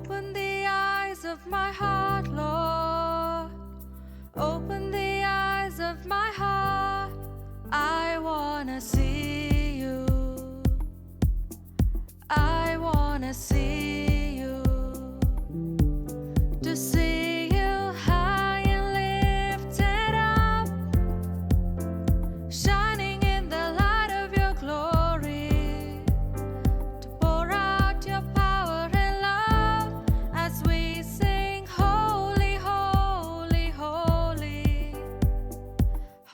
Open the eyes of my heart, Lord. Open the eyes of my heart. I wanna see you. I wanna see you. To see you high and lifted up, shining in the light of your glory. To pour out your power and love as we sing, holy, holy, holy.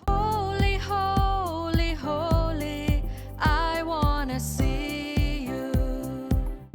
Holy, holy, holy. I wanna see you.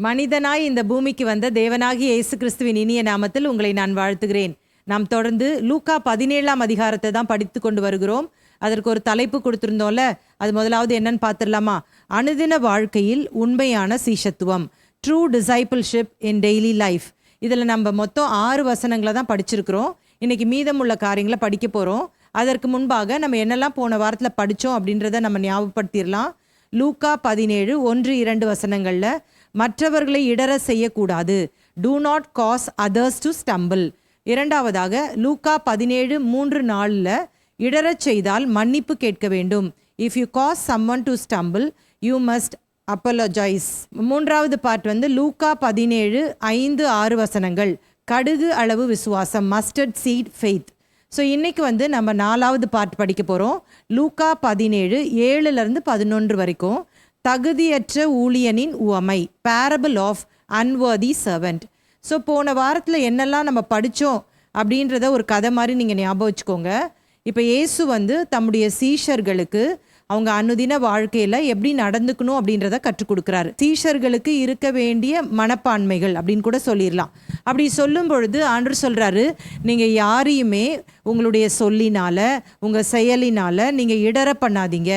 மனிதனாய் இந்த பூமிக்கு வந்த தேவனாகிய இயேசு கிறிஸ்துவின் இனிய நாமத்தில் உங்களை நான் வாழ்த்துகிறேன். நாம் தொடர்ந்து லூக்கா 17ஆம் அதிகாரத்தை தான் படித்து கொண்டு வருகிறோம். அதற்கு ஒரு தலைப்பு கொடுத்திருந்தோம்ல, அது முதலாவது என்னன்னு பார்த்துடலாமா? அனுதின வாழ்க்கையில் உண்மையான சீஷத்துவம், true discipleship in daily life. இதில் நம்ம மொத்தம் 6 வசனங்களை தான் படிச்சிருக்கிறோம். இன்னைக்கு மீதமுள்ள காரியங்களை படிக்க போகிறோம். அதற்கு முன்பாக நம்ம என்னெல்லாம் போன வாரத்தில் படித்தோம் அப்படின்றத நம்ம ஞாபகப்படுத்திடலாம். லூக்கா 17 1-2 வசனங்களில் மற்றவர்களை இடற செய்யக்கூடாது, do not cause others to stumble. இரண்டாவதாக லூக்கா 17 3-4 இடறச் செய்தால் மன்னிப்பு கேட்க வேண்டும். If you cause someone to stumble you must apologise. மூன்றாவது பார்ட் லூக்கா 17 5-6 வசனங்கள், கடுகு அளவு விசுவாசம், மஸ்டர்ட் சீட் ஃபெய்த். ஸோ இன்னைக்கு நம்ம 4வது பார்ட் படிக்க போகிறோம். லூக்கா 17 7-11 வரைக்கும், தகுதியற்ற ஊழியனின் உவமை, parable of unworthy servant. So போன வாரத்தில் என்னெல்லாம் நம்ம படித்தோம் அப்படின்றத ஒரு கதை மாதிரி நீங்கள் ஞாபகம் வச்சுக்கோங்க. இப்போ இயேசு தம்முடைய சீஷர்களுக்கு அவங்க அனுதின வாழ்க்கையில் எப்படி நடந்துக்கணும் அப்படின்றத கற்றுக் கொடுக்குறாரு. சீஷர்களுக்கு இருக்க வேண்டிய மனப்பான்மைகள் அப்படின்னு கூட சொல்லிடலாம். அப்படி சொல்லும் பொழுது ஆண்டவர் சொல்கிறாரு, நீங்கள் யாரையுமே உங்களுடைய சொல்லினால உங்கள் செயலினால் நீங்கள் இடற பண்ணாதீங்க.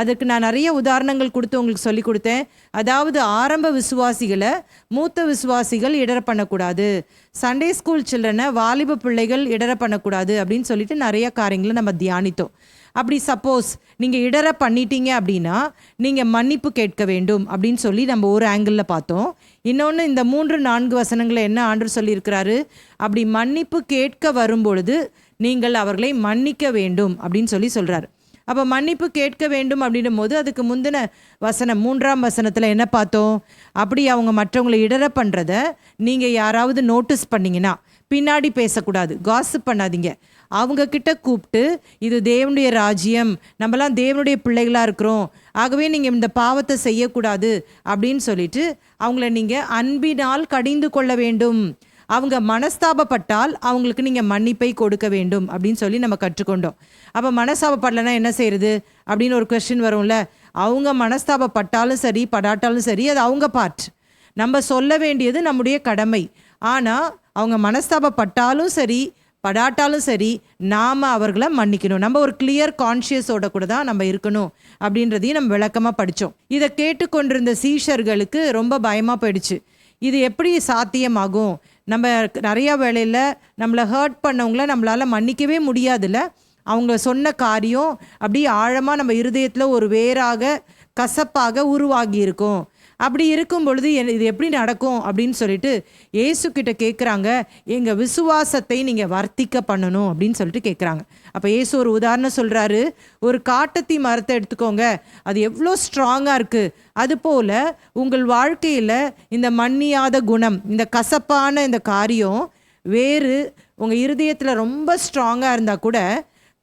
அதுக்கு நான் நிறைய உதாரணங்கள் கொடுத்து உங்களுக்கு சொல்லி கொடுத்தேன். அதாவது ஆரம்ப விசுவாசிகளை மூத்த விசுவாசிகள் இடற பண்ணக்கூடாது, சண்டே ஸ்கூல் சில்ட்ரனை வாலிப பிள்ளைகள் இடற பண்ணக்கூடாது அப்படின்னு சொல்லிட்டு நிறைய காரியங்களை நம்ம தியானித்தோம். அப்படி சப்போஸ் நீங்கள் இடற பண்ணிட்டீங்க அப்படின்னா நீங்கள் மன்னிப்பு கேட்க வேண்டும் அப்படின்னு சொல்லி நம்ம ஒரு ஆங்கிளில் பார்த்தோம். இன்னொன்று இந்த 3-4 வசனங்களை என்ன ஆண்டவர் சொல்லியிருக்கிறாரு, அப்படி மன்னிப்பு கேட்க வரும்பொழுது நீங்கள் அவர்களை மன்னிக்க வேண்டும் அப்படின்னு சொல்கிறாரு. அப்போ மன்னிப்பு கேட்க வேண்டும் அப்படின்னும் போது அதுக்கு முந்தின வசனம் 3ஆம் வசனத்தில் என்ன பார்த்தோம், அப்படி அவங்க மற்றவங்களை இடற பண்ணுறத நீங்கள் யாராவது நோட்டீஸ் பண்ணிங்கன்னா பின்னாடி பேசக்கூடாது, காசிப் பண்ணாதீங்க. அவங்க கிட்ட கூப்பிட்டு, இது தேவனுடைய ராஜ்யம், நம்மலாம் தேவனுடைய பிள்ளைகளாக இருக்கிறோம், ஆகவே நீங்கள் இந்த பாவத்தை செய்யக்கூடாது அப்படின்னு சொல்லிட்டு அவங்கள நீங்கள் அன்பினால் கடிந்து கொள்ள வேண்டும். அவங்க மனஸ்தாபப்பட்டால் அவங்களுக்கு நீங்கள் மன்னிப்பை கொடுக்க வேண்டும் அப்படின்னு சொல்லி நம்ம கற்றுக்கொண்டோம். அப்போ மனஸ்தாபப்படலைன்னா என்ன செய்யறது அப்படின்னு ஒரு கொஸ்டின் வரும்ல. அவங்க மனஸ்தாபப்பட்டாலும் சரி படாட்டாலும் சரி, அது அவங்க பார்ட். நம்ம சொல்ல வேண்டியது நம்முடைய கடமை. ஆனால் அவங்க மனஸ்தாபப்பட்டாலும் சரி படாட்டாலும் சரி, நாம் அவர்களை மன்னிக்கணும். நம்ம ஒரு கிளியர் கான்ஷியஸோட கூட தான் நம்ம இருக்கணும் அப்படின்றதையும் நம்ம விளக்கமாக படித்தோம். இதை கேட்டுக்கொண்டிருந்த சீஷர்களுக்கு ரொம்ப பயமாக போயிடுச்சு. இது எப்படி சாத்தியமாகும்? நம்ம நிறையா வேளையில் நம்மளை ஹர்ட் பண்ணவங்கள நம்மளால் மன்னிக்கவே முடியாதுல்ல. அவங்க சொன்ன காரியம் அப்படியே ஆழமாக நம்ம இருதயத்தில் ஒரு வேறாக கசப்பாக உருவாகி இருக்கும். அப்படி இருக்கும் பொழுது இது எப்படி நடக்கும் அப்படின்னு சொல்லிட்டு இயேசு கிட்ட கேட்குறாங்க. எங்கள் விசுவாசத்தை நீங்கள் வர்த்திக்க பண்ணணும் அப்படின்னு சொல்லிட்டு கேட்குறாங்க. அப்போ இயேசு ஒரு உதாரணம் சொல்கிறாரு. ஒரு காட்டத்தி மரத்தை எடுத்துக்கோங்க, அது எவ்வளோ ஸ்ட்ராங்காக இருக்குது. அதுபோல் உங்கள் வாழ்க்கையில் இந்த மன்னியாத குணம், இந்த கசப்பான இந்த காரியம் வேறு உங்கள் இருதயத்தில் ரொம்ப ஸ்ட்ராங்காக இருந்தால் கூட,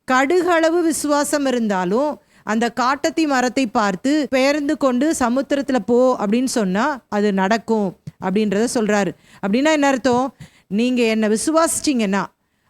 கடுகளவு விசுவாசம் இருந்தாலும் அந்த காட்டத்தி மரத்தை பார்த்து பெயர்ந்து கொண்டு சமுத்திரத்தில் போ அப்படின்னு சொன்னால் அது நடக்கும் அப்படின்றத சொல்கிறாரு. அப்படின்னா என்ன அர்த்தம்? நீங்கள் என்னை விசுவாசிச்சிங்கன்னா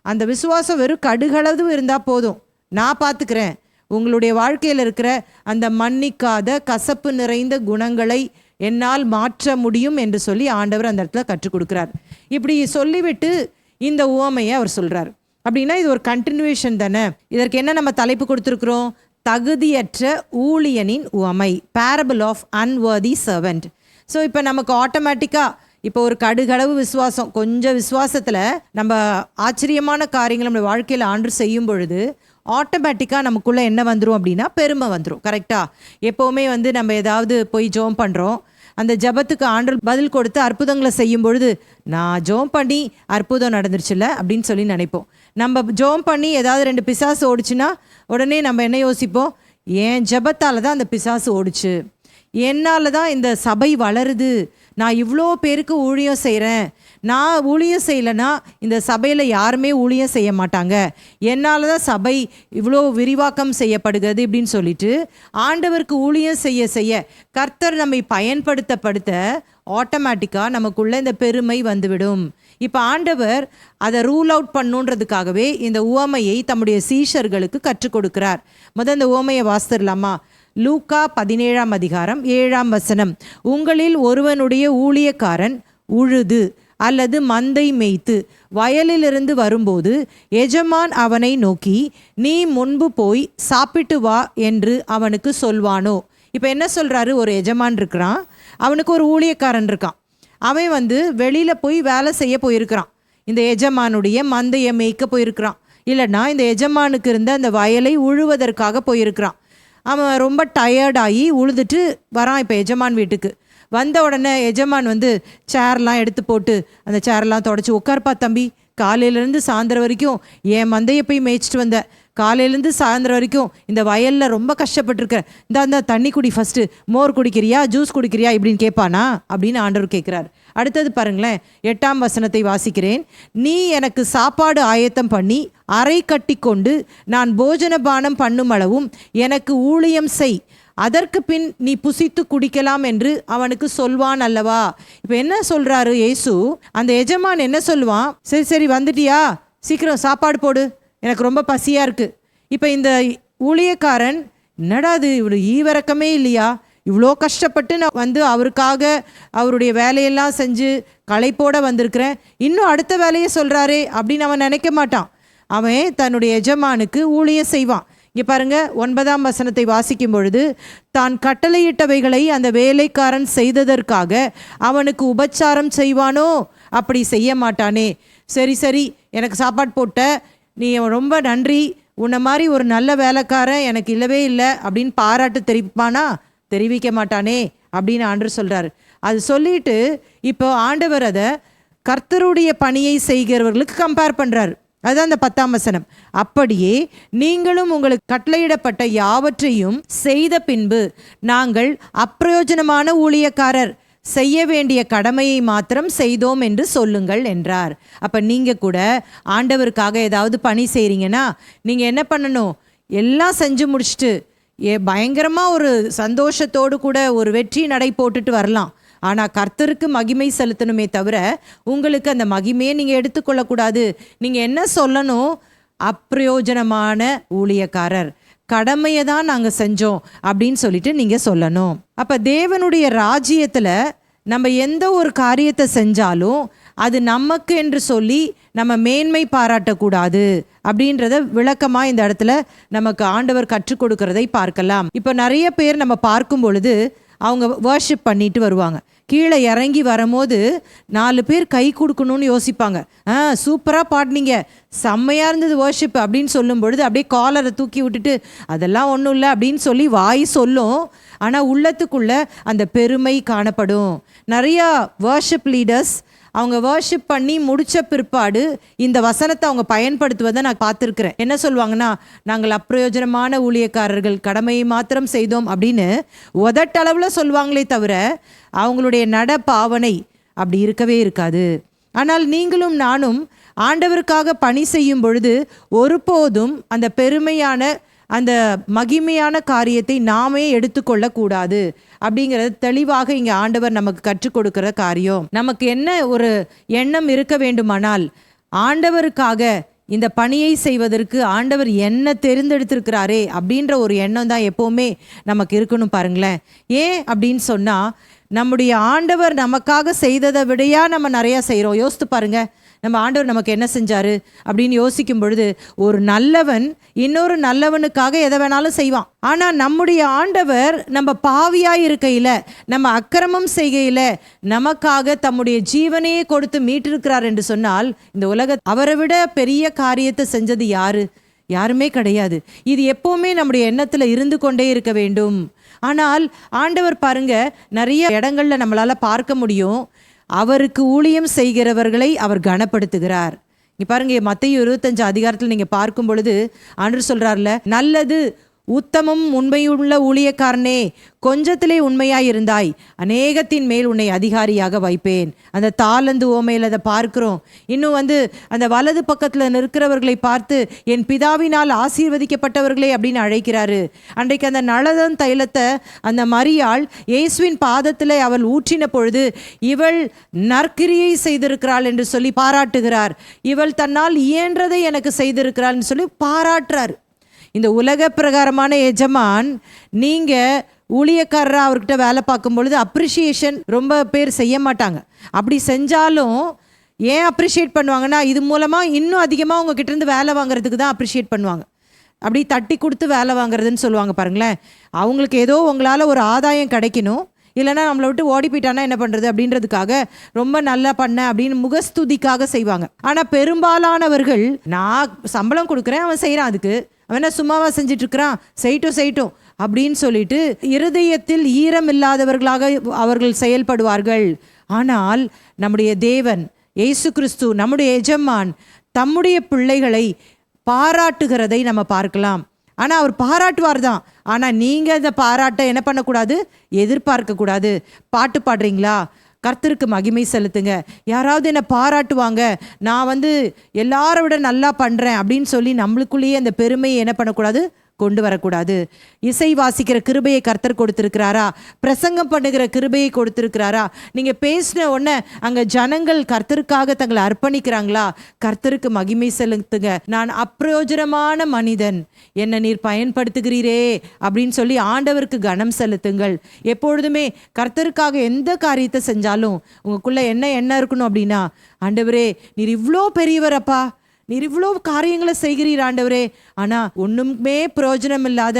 அந்த விசுவாசம் வெறும் கடுகளவு இருந்தால் போதும், நான் பார்த்துக்கிறேன். உங்களுடைய வாழ்க்கையில் இருக்கிற அந்த மன்னிக்காத கசப்பு நிறைந்த குணங்களை என்னால் மாற்ற முடியும் என்று சொல்லி ஆண்டவர் அந்த இடத்துல கற்றுக் கொடுக்குறார். இப்படி சொல்லிவிட்டு இந்த உவமையை அவர் சொல்கிறார். அப்படின்னா இது ஒரு கண்டினியூஷன் தானே. இதற்கு என்ன நம்ம தலைப்பு கொடுத்துருக்குறோம்? தகுதியற்ற ஊழியனின் உவமை, parable of unworthy servant. So இப்போ நமக்கு ஆட்டோமேட்டிக்காக இப்போ ஒரு கடுகளவு விசுவாசம், கொஞ்சம் விசுவாசத்தில் நம்ம ஆச்சரியமான காரியங்கள் நம்ம வாழ்க்கையில் ஆண்டு செய்யும் பொழுது ஆட்டோமேட்டிக்காக நமக்குள்ளே என்ன வந்துடும் அப்படின்னா பெருமை வந்துடும். கரெக்டாக எப்போவுமே நம்ம ஏதாவது போய் ஜெபம் பண்ணுறோம், அந்த ஜெபத்துக்கு ஆண்டவர் பதில் கொடுத்து அற்புதங்களை செய்யும் பொழுது நான் ஜெபம் பண்ணி அற்புதம் நடந்துருச்சுல்ல அப்படின்னு சொல்லி நினைப்போம். நம்ம ஜெபம் பண்ணி ஏதாவது 2 பிசாசு ஓடிச்சுன்னா உடனே நம்ம என்ன யோசிப்போம், என் ஜெபத்தால் தான் அந்த பிசாசு ஓடிச்சு, என்னால் தான் இந்த சபை வளருது, நான் இவ்வளோ பேருக்கு ஊழியம் செய்கிறேன், நான் ஊழியம் செய்யலைன்னா இந்த சபையில் யாருமே ஊழியம் செய்ய மாட்டாங்க, என்னால் தான் சபை இவ்வளோ விரிவாக்கம் செய்யப்படுகிறது இப்படின்னு சொல்லிட்டு ஆண்டவருக்கு ஊழியம் செய்ய செய்ய கர்த்தர் நம்மை பயன்படுத்த ஆட்டோமேட்டிக்காக நமக்குள்ளே இந்த பெருமை வந்துவிடும். இப்போ ஆண்டவர் அதை ரூல் அவுட் பண்ணுன்றதுக்காகவே இந்த உவமையை தம்முடைய சீஷர்களுக்கு கற்றுக் கொடுக்கிறார். முதல் இந்த உவமையை வாசித்துடலாமா? லூக்கா 17ஆம் அதிகாரம் 7ஆம் வசனம். உங்களில் ஒருவனுடைய ஊழியக்காரன் உழுது அல்லது மந்தை மேய்த்து வயலிலிருந்து வரும்போது எஜமான் அவனை நோக்கி நீ முன்பு போய் சாப்பிட்டு வா என்று அவனுக்கு சொல்வானோ? இப்போ என்ன சொல்கிறாரு, ஒரு எஜமான் இருக்கிறான், அவனுக்கு ஒரு ஊழியக்காரன் இருக்கான், அவன் வெளியில் போய் வேலை செய்ய போயிருக்கிறான், இந்த எஜமானுடைய மந்தையை மேய்க்க போயிருக்கிறான், இல்லைன்னா இந்த எஜமானுக்கு இருந்த அந்த வயலை உழுவதற்காக போயிருக்கிறான். அவன் ரொம்ப டயர்டாகி உழுதுட்டு வரான் இப்போ எஜமான் வீட்டுக்கு. வந்த உடனே எஜமான் சேர்லாம் எடுத்து போட்டு அந்த சேர்லாம் தொடச்சி, உட்கார்ப்பா தம்பி, காலையிலேருந்து சாயந்தரம் வரைக்கும் என் மந்தையை போய் மேய்ச்சிட்டு வந்த, காலையிலேருந்து சாயந்தரம் வரைக்கும் இந்த வயலில் ரொம்ப கஷ்டப்பட்டுருக்க, இந்த தண்ணி குடி, ஃபஸ்ட்டு மோர் குடிக்கிறியா ஜூஸ் குடிக்கிறியா இப்படின்னு கேட்பானா அப்படின்னு ஆண்டவர் கேட்குறாரு. அடுத்தது பாருங்களேன், 8ஆம் வசனத்தை வாசிக்கிறேன். நீ எனக்கு சாப்பாடு ஆயத்தம் பண்ணி அறை கட்டி கொண்டு நான் போஜன பானம் பண்ணும் அளவும் எனக்கு ஊழியம் செய், அதற்கு பின் நீ புசித்து குடிக்கலாம் என்று அவனுக்கு சொல்வான் அல்லவா? இப்போ என்ன சொல்றாரு இயேசு, அந்த எஜமான் என்ன சொல்லுவான், சரி சரி வந்துட்டியா, சீக்கிரம் சாப்பாடு போடு, எனக்கு ரொம்ப பசியா இருக்கு. இப்போ இந்த ஊழியக்காரன் என்னடா இது, இவ்வளோ ஈவிரக்கமே இல்லையா, இவ்வளோ கஷ்டப்பட்டு நான் அவருக்காக அவருடைய வேலையெல்லாம் செஞ்சு களைப்போட வந்திருக்கிறேன், இன்னும் அடுத்த வேலையை சொல்கிறாரே அப்படின்னு அவன் நினைக்க மாட்டான். அவன் தன்னுடைய எஜமானுக்கு ஊழியம் செய்வான். இங்கே பாருங்க, 9ஆம் வசனத்தை வாசிக்கும் பொழுது, தான் கட்டளையிட்டவைகளை அந்த வேலைக்காரன் செய்ததற்காக அவனுக்கு உபச்சாரம் செய்வானோ? அப்படி செய்ய மாட்டானே. சரி சரி எனக்கு சாப்பாடு போட்ட, நீ ரொம்ப நன்றி, உன்னை மாதிரி ஒரு நல்ல வேலைக்காரன் எனக்கு இல்லவே இல்லை அப்படின்னு பாராட்டு தெரிவிப்பானா? தெரிவிக்க மாட்டானே அப்படின்னு ஆண்டவர் சொல்கிறார். அது சொல்லிட்டு இப்போ ஆண்டவர் அதை கர்த்தருடைய பணியை செய்கிறவர்களுக்கு கம்பேர் பண்ணுறாரு. அதுதான் அந்த 10ஆம் வசனம். அப்படியே நீங்களும் உங்களுக்கு கட்டளையிடப்பட்ட யாவற்றையும் செய்த பின்பு நாங்கள் அப்பிரயோஜனமான ஊழியக்காரர், செய்ய வேண்டிய கடமையை மாத்திரம் செய்தோம் என்று சொல்லுங்கள் என்றார். அப்போ நீங்கள் கூட ஆண்டவருக்காக ஏதாவது பணி செய்கிறீங்கன்னா நீங்கள் என்ன பண்ணணும், எல்லாம் செஞ்சு முடிச்சுட்டு பயங்கரமாக ஒரு சந்தோஷத்தோடு கூட ஒரு வெற்றி நடை போட்டுட்டு வரலாம். ஆனால் கர்த்தருக்கு மகிமை செலுத்தணுமே தவிர உங்களுக்கு அந்த மகிமையை நீங்கள் எடுத்துக்கொள்ளக்கூடாது. நீங்கள் என்ன சொல்லணும், அப்பிரயோஜனமான ஊழியக்காரர், கடமையை தான் நாங்கள் செஞ்சோம் அப்படின்னு சொல்லிட்டு நீங்கள் சொல்லணும். அப்போ தேவனுடைய ராஜ்யத்தில் நம்ம எந்த ஒரு காரியத்தை செஞ்சாலும் அது நமக்கு என்று சொல்லி நம்ம மேன்மை பாராட்டக்கூடாது அப்படின்றத விளக்கமாக இந்த இடத்துல நமக்கு ஆண்டவர் கற்றுக் கொடுக்கறதை பார்க்கலாம். இப்போ நிறைய பேர் நம்ம பார்க்கும் பொழுது அவங்க வர்ஷிப் பண்ணிட்டு வருவாங்க, கீழே இறங்கி வரும்போது 4 பேர் கை கொடுக்கணும்னு யோசிப்பாங்க. சூப்பராக பாடினீங்க, செம்மையாக இருந்தது வர்ஷிப் அப்படின்னு சொல்லும் பொழுது அப்படியே காலரை தூக்கி விட்டுட்டு அதெல்லாம் ஒன்றும் இல்லை அப்படின்னு சொல்லி வாய் சொல்லும், ஆனால் உள்ளத்துக்குள்ள அந்த பெருமை காணப்படும். நிறையா வர்ஷிப் லீடர்ஸ் அவங்க வர்ஷிப் பண்ணி முடித்த பிற்பாடு இந்த வசனத்தை அவங்க பயன்படுத்துவதை நான் பார்த்துருக்குறேன். என்ன சொல்லுவாங்கன்னா, நாங்கள் அப்பிரயோஜனமான ஊழியக்காரர்கள், கடமையை மாத்திரம் செய்தோம் அப்படின்னு உதட்டளவில் சொல்லுவாங்களே தவிர அவங்களுடைய நட பாவனை அப்படி இருக்கவே இருக்காது. ஆனால் நீங்களும் நானும் ஆண்டவருக்காக பணி செய்யும் பொழுது ஒருபோதும் அந்த பெருமையான அந்த மகிமையான காரியத்தை நாமே எடுத்துக்கொள்ளக்கூடாது அப்படிங்கிறது தெளிவாக இங்கே ஆண்டவர் நமக்கு கற்றுக் கொடுக்கிற காரியம். நமக்கு என்ன ஒரு எண்ணம் இருக்க வேண்டுமானால், ஆண்டவருக்காக இந்த பணியை செய்வதற்கு ஆண்டவர் என்ன தெரிந்தெடுத்திருக்கிறாரே அப்படின்ற ஒரு எண்ணம் தான் எப்போவுமே நமக்கு இருக்கணும். பாருங்களேன், ஏன் அப்படின்னு சொன்னால், நம்முடைய ஆண்டவர் நமக்காக செய்ததை விடையா நம்ம நிறையா செய்கிறோம். யோசித்து பாருங்க, நம்ம ஆண்டவர் நமக்கு என்ன செஞ்சாரு அப்படின்னு யோசிக்கும் பொழுது, ஒரு நல்லவன் இன்னொரு நல்லவனுக்காக எதை வேணாலும் செய்வான். ஆனால் நம்முடைய ஆண்டவர் நம்ம பாவியாய் இருக்கையில், நம்ம அக்கிரமம் செய்கையில் நமக்காக தம்முடைய ஜீவனையே கொடுத்து மீட்டிருக்கிறார் என்று சொன்னால், இந்த உலக அவரை விட பெரிய காரியத்தை செஞ்சது யாரு? யாருமே கிடையாது. இது எப்போவுமே நம்முடைய எண்ணத்தில் இருந்து கொண்டே இருக்க வேண்டும். ஆனால் ஆண்டவர் பாருங்க, நிறைய இடங்கள்ல நம்மளால பார்க்க முடியும், அவருக்கு ஊழியம் செய்கிறவர்களை அவர் கனப்படுத்துகிறார். இங்க பாருங்க, மத்தேயு 25 அதிகாரத்தில் நீங்க பார்க்கும் பொழுது ஆண்டவர் சொல்றார்ல, நல்லது உத்தமம் உண்மையுள்ள ஊழியக்காரனே, கொஞ்சத்திலே உண்மையாயிருந்தாய், அநேகத்தின் மேல் உன்னை அதிகாரியாக வைப்பேன். அந்த தாளந்து ஓமையில் அதை பார்க்கிறோம். இன்னும் அந்த வலது பக்கத்தில் நிற்கிறவர்களை பார்த்து என் பிதாவினால் ஆசீர்வதிக்கப்பட்டவர்களே அப்படின்னு அழைக்கிறாரு. அன்றைக்கு அந்த நளதம் தைலத்தை அந்த மரியாள் இயேசுவின் பாதத்தில் அவள் ஊற்றின பொழுது இவள் நற்கிரியை செய்திருக்கிறாள் என்று சொல்லி பாராட்டுகிறார். இவள் தன்னால் இயன்றதை எனக்கு செய்திருக்கிறாள் சொல்லி பாராட்டுறார். இந்த உலக பிரகாரமான எஜமான், நீங்க ஊழியக்காரரா அவர்கிட்ட வேலை பார்க்கும் பொழுது அப்ரிஷியேஷன் ரொம்ப பேர் செய்ய மாட்டாங்க. அப்படி செஞ்சாலும் ஏன் அப்ரிஷியேட் பண்ணுவாங்கன்னா, இது மூலமா இன்னும் அதிகமாக உங்ககிட்ட இருந்து வேலை வாங்குறதுக்கு தான் அப்ரிஷியேட் பண்ணுவாங்க. அப்படி தட்டி கொடுத்து வேலை வாங்குறதுன்னு சொல்லுவாங்க பாருங்களேன். அவங்களுக்கு ஏதோ உங்களால் ஒரு ஆதாயம் கிடைக்கணும், இல்லைன்னா நம்மளை விட்டு ஓடி போயிட்டானா என்ன பண்ணுறது அப்படின்றதுக்காக ரொம்ப நல்லா பண்ண அப்படின்னு முகஸ்துதிக்காக செய்வாங்க. ஆனால் பெரும்பாலானவர்கள், நான் சம்பளம் கொடுக்குறேன், அவன் செய்கிறான், அதுக்கு அவன் என்ன சும்மாவா செஞ்சிட்டு இருக்கிறான், செய்யட்டும் அப்படின்னு சொல்லிட்டு இருதயத்தில் ஈரம் இல்லாதவர்களாக அவர்கள் செயல்படுவார்கள். ஆனால் நம்முடைய தேவன் இயேசு கிறிஸ்து, நம்முடைய எஜமான், தம்முடைய பிள்ளைகளை பாராட்டுகிறதை நம்ம பார்க்கலாம். ஆனால் அவர் பாராட்டுவார் தான். ஆனால் நீங்கள் அந்த பாராட்டை என்ன பண்ணக்கூடாது, எதிர்பார்க்கக்கூடாது. பாட்டு பாடுறீங்களா, கர்த்தருக்கு மகிமை செலுத்துங்க. யாராவது என்னை பாராட்டுவாங்க, நான் எல்லாரை விட நல்லா பண்ணுறேன் அப்படின்னு சொல்லி நம்மளுக்குள்ளேயே அந்த பெருமையை என்ன பண்ணக்கூடாது, கொண்டு வரக்கூடாது. இசை வாசிக்கிற கிருபையை கர்த்தர் கொடுத்திருக்கிறாரா, பிரசங்கம் பண்ணுகிற கிருபையை கொடுத்திருக்கிறாரா, நீங்க பேசின உடனே அங்க ஜனங்கள் கர்த்தருக்காக தங்களை அர்ப்பணிக்கிறாங்களா, கர்த்தருக்கு மகிமை செலுத்துங்க. நான் அப்பிரயோஜனமான மனிதன், என்னை நீர் பயன்படுத்துகிறீரே அப்படின்னு சொல்லி ஆண்டவருக்கு கனம் செலுத்துங்கள். எப்பொழுதுமே கர்த்தருக்காக எந்த காரியத்தை செஞ்சாலும் உங்களுக்குள்ள என்ன இருக்கணும் அப்படின்னா, ஆண்டவரே நீர் இவ்வளோ பெரியவரப்பா, நீர் இவ்வளோ காரியங்களை செய்கிறீர் ஆண்டவரே, ஆனால் ஒன்றுமே பிரயோஜனம் இல்லாத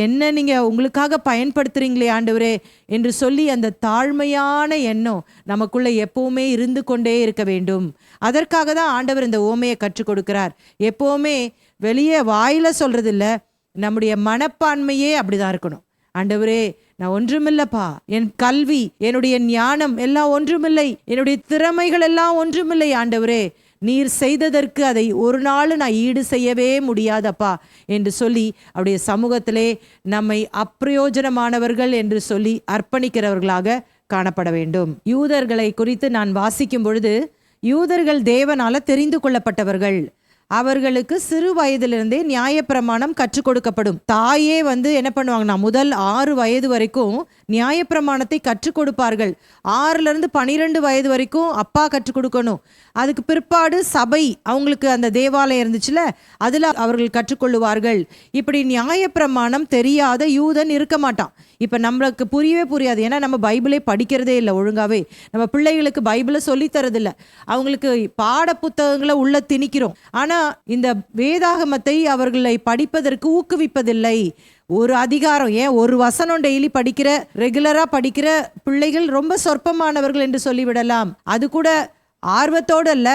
என்ன நீங்கள் உங்களுக்காக பயன்படுத்துகிறீங்களே ஆண்டவரே என்று சொல்லி அந்த தாழ்மையான எண்ணம் நமக்குள்ளே எப்போவுமே இருந்து கொண்டே இருக்க வேண்டும். அதற்காக தான் ஆண்டவர் இந்த ஓமையை கற்றுக் கொடுக்கிறார். எப்போவுமே வெளியே வாயில் சொல்கிறது இல்லை, நம்முடைய மனப்பான்மையே அப்படிதான் இருக்கணும். ஆண்டவரே நான் ஒன்றுமில்லைப்பா, என் கல்வி, என்னுடைய ஞானம் எல்லாம் ஒன்றுமில்லை, என்னுடைய திறமைகள் எல்லாம் ஒன்றுமில்லை ஆண்டவரே, நீர் செய்ததற்கு அதை ஒரு நாள் நான் ஈடு செய்யவே முடியாதப்பா என்று சொல்லி அவருடைய சமூகத்திலே நம்மை அப்பிரயோஜனமானவர்கள் என்று சொல்லி அர்ப்பணிக்கிறவர்களாக காணப்பட வேண்டும். யூதர்களை குறித்து நான் வாசிக்கும் பொழுது, யூதர்கள் தேவனால தெரிந்து கொள்ளப்பட்டவர்கள். அவர்களுக்கு சிறு வயதிலிருந்தே நியாயப்பிரமாணம் கற்றுக் கொடுக்கப்படும். தாயே என்ன பண்ணுவாங்கன்னா, முதல் 6 வயது வரைக்கும் நியாயப்பிரமாணத்தை கற்றுக் கொடுப்பார்கள். 6லேருந்து 12 வயது வரைக்கும் அப்பா கற்றுக் கொடுக்கணும். அதுக்கு பிற்பாடு சபை, அவங்களுக்கு அந்த தேவாலயம் இருந்துச்சுல, அதில் அவர்கள் கற்றுக்கொள்ளுவார்கள். இப்படி நியாயப்பிரமாணம் தெரியாத யூதன் இருக்க மாட்டான். இப்போ நம்மளுக்கு புரியவே புரியாது, ஏன்னா நம்ம பைபிளே படிக்கிறதே இல்லை ஒழுங்காகவே. நம்ம பிள்ளைகளுக்கு பைபிளை சொல்லித்தரதில்லை, அவங்களுக்கு பாட புத்தகங்களை உள்ள திணிக்கிறோம். ஆனால் இந்த வேதாகமத்தை அவர்களை படிப்பதற்கு ஊக்குவிப்பதில்லை. ஒரு அதிகாரம், ஏன் ஒரு வசனம் டெய்லி படிக்கிற, ரெகுலராக படிக்கிற பிள்ளைகள் ரொம்ப சொற்பமானவர்கள் என்று சொல்லிவிடலாம். அது கூட ஆர்வத்தோடு அல்ல,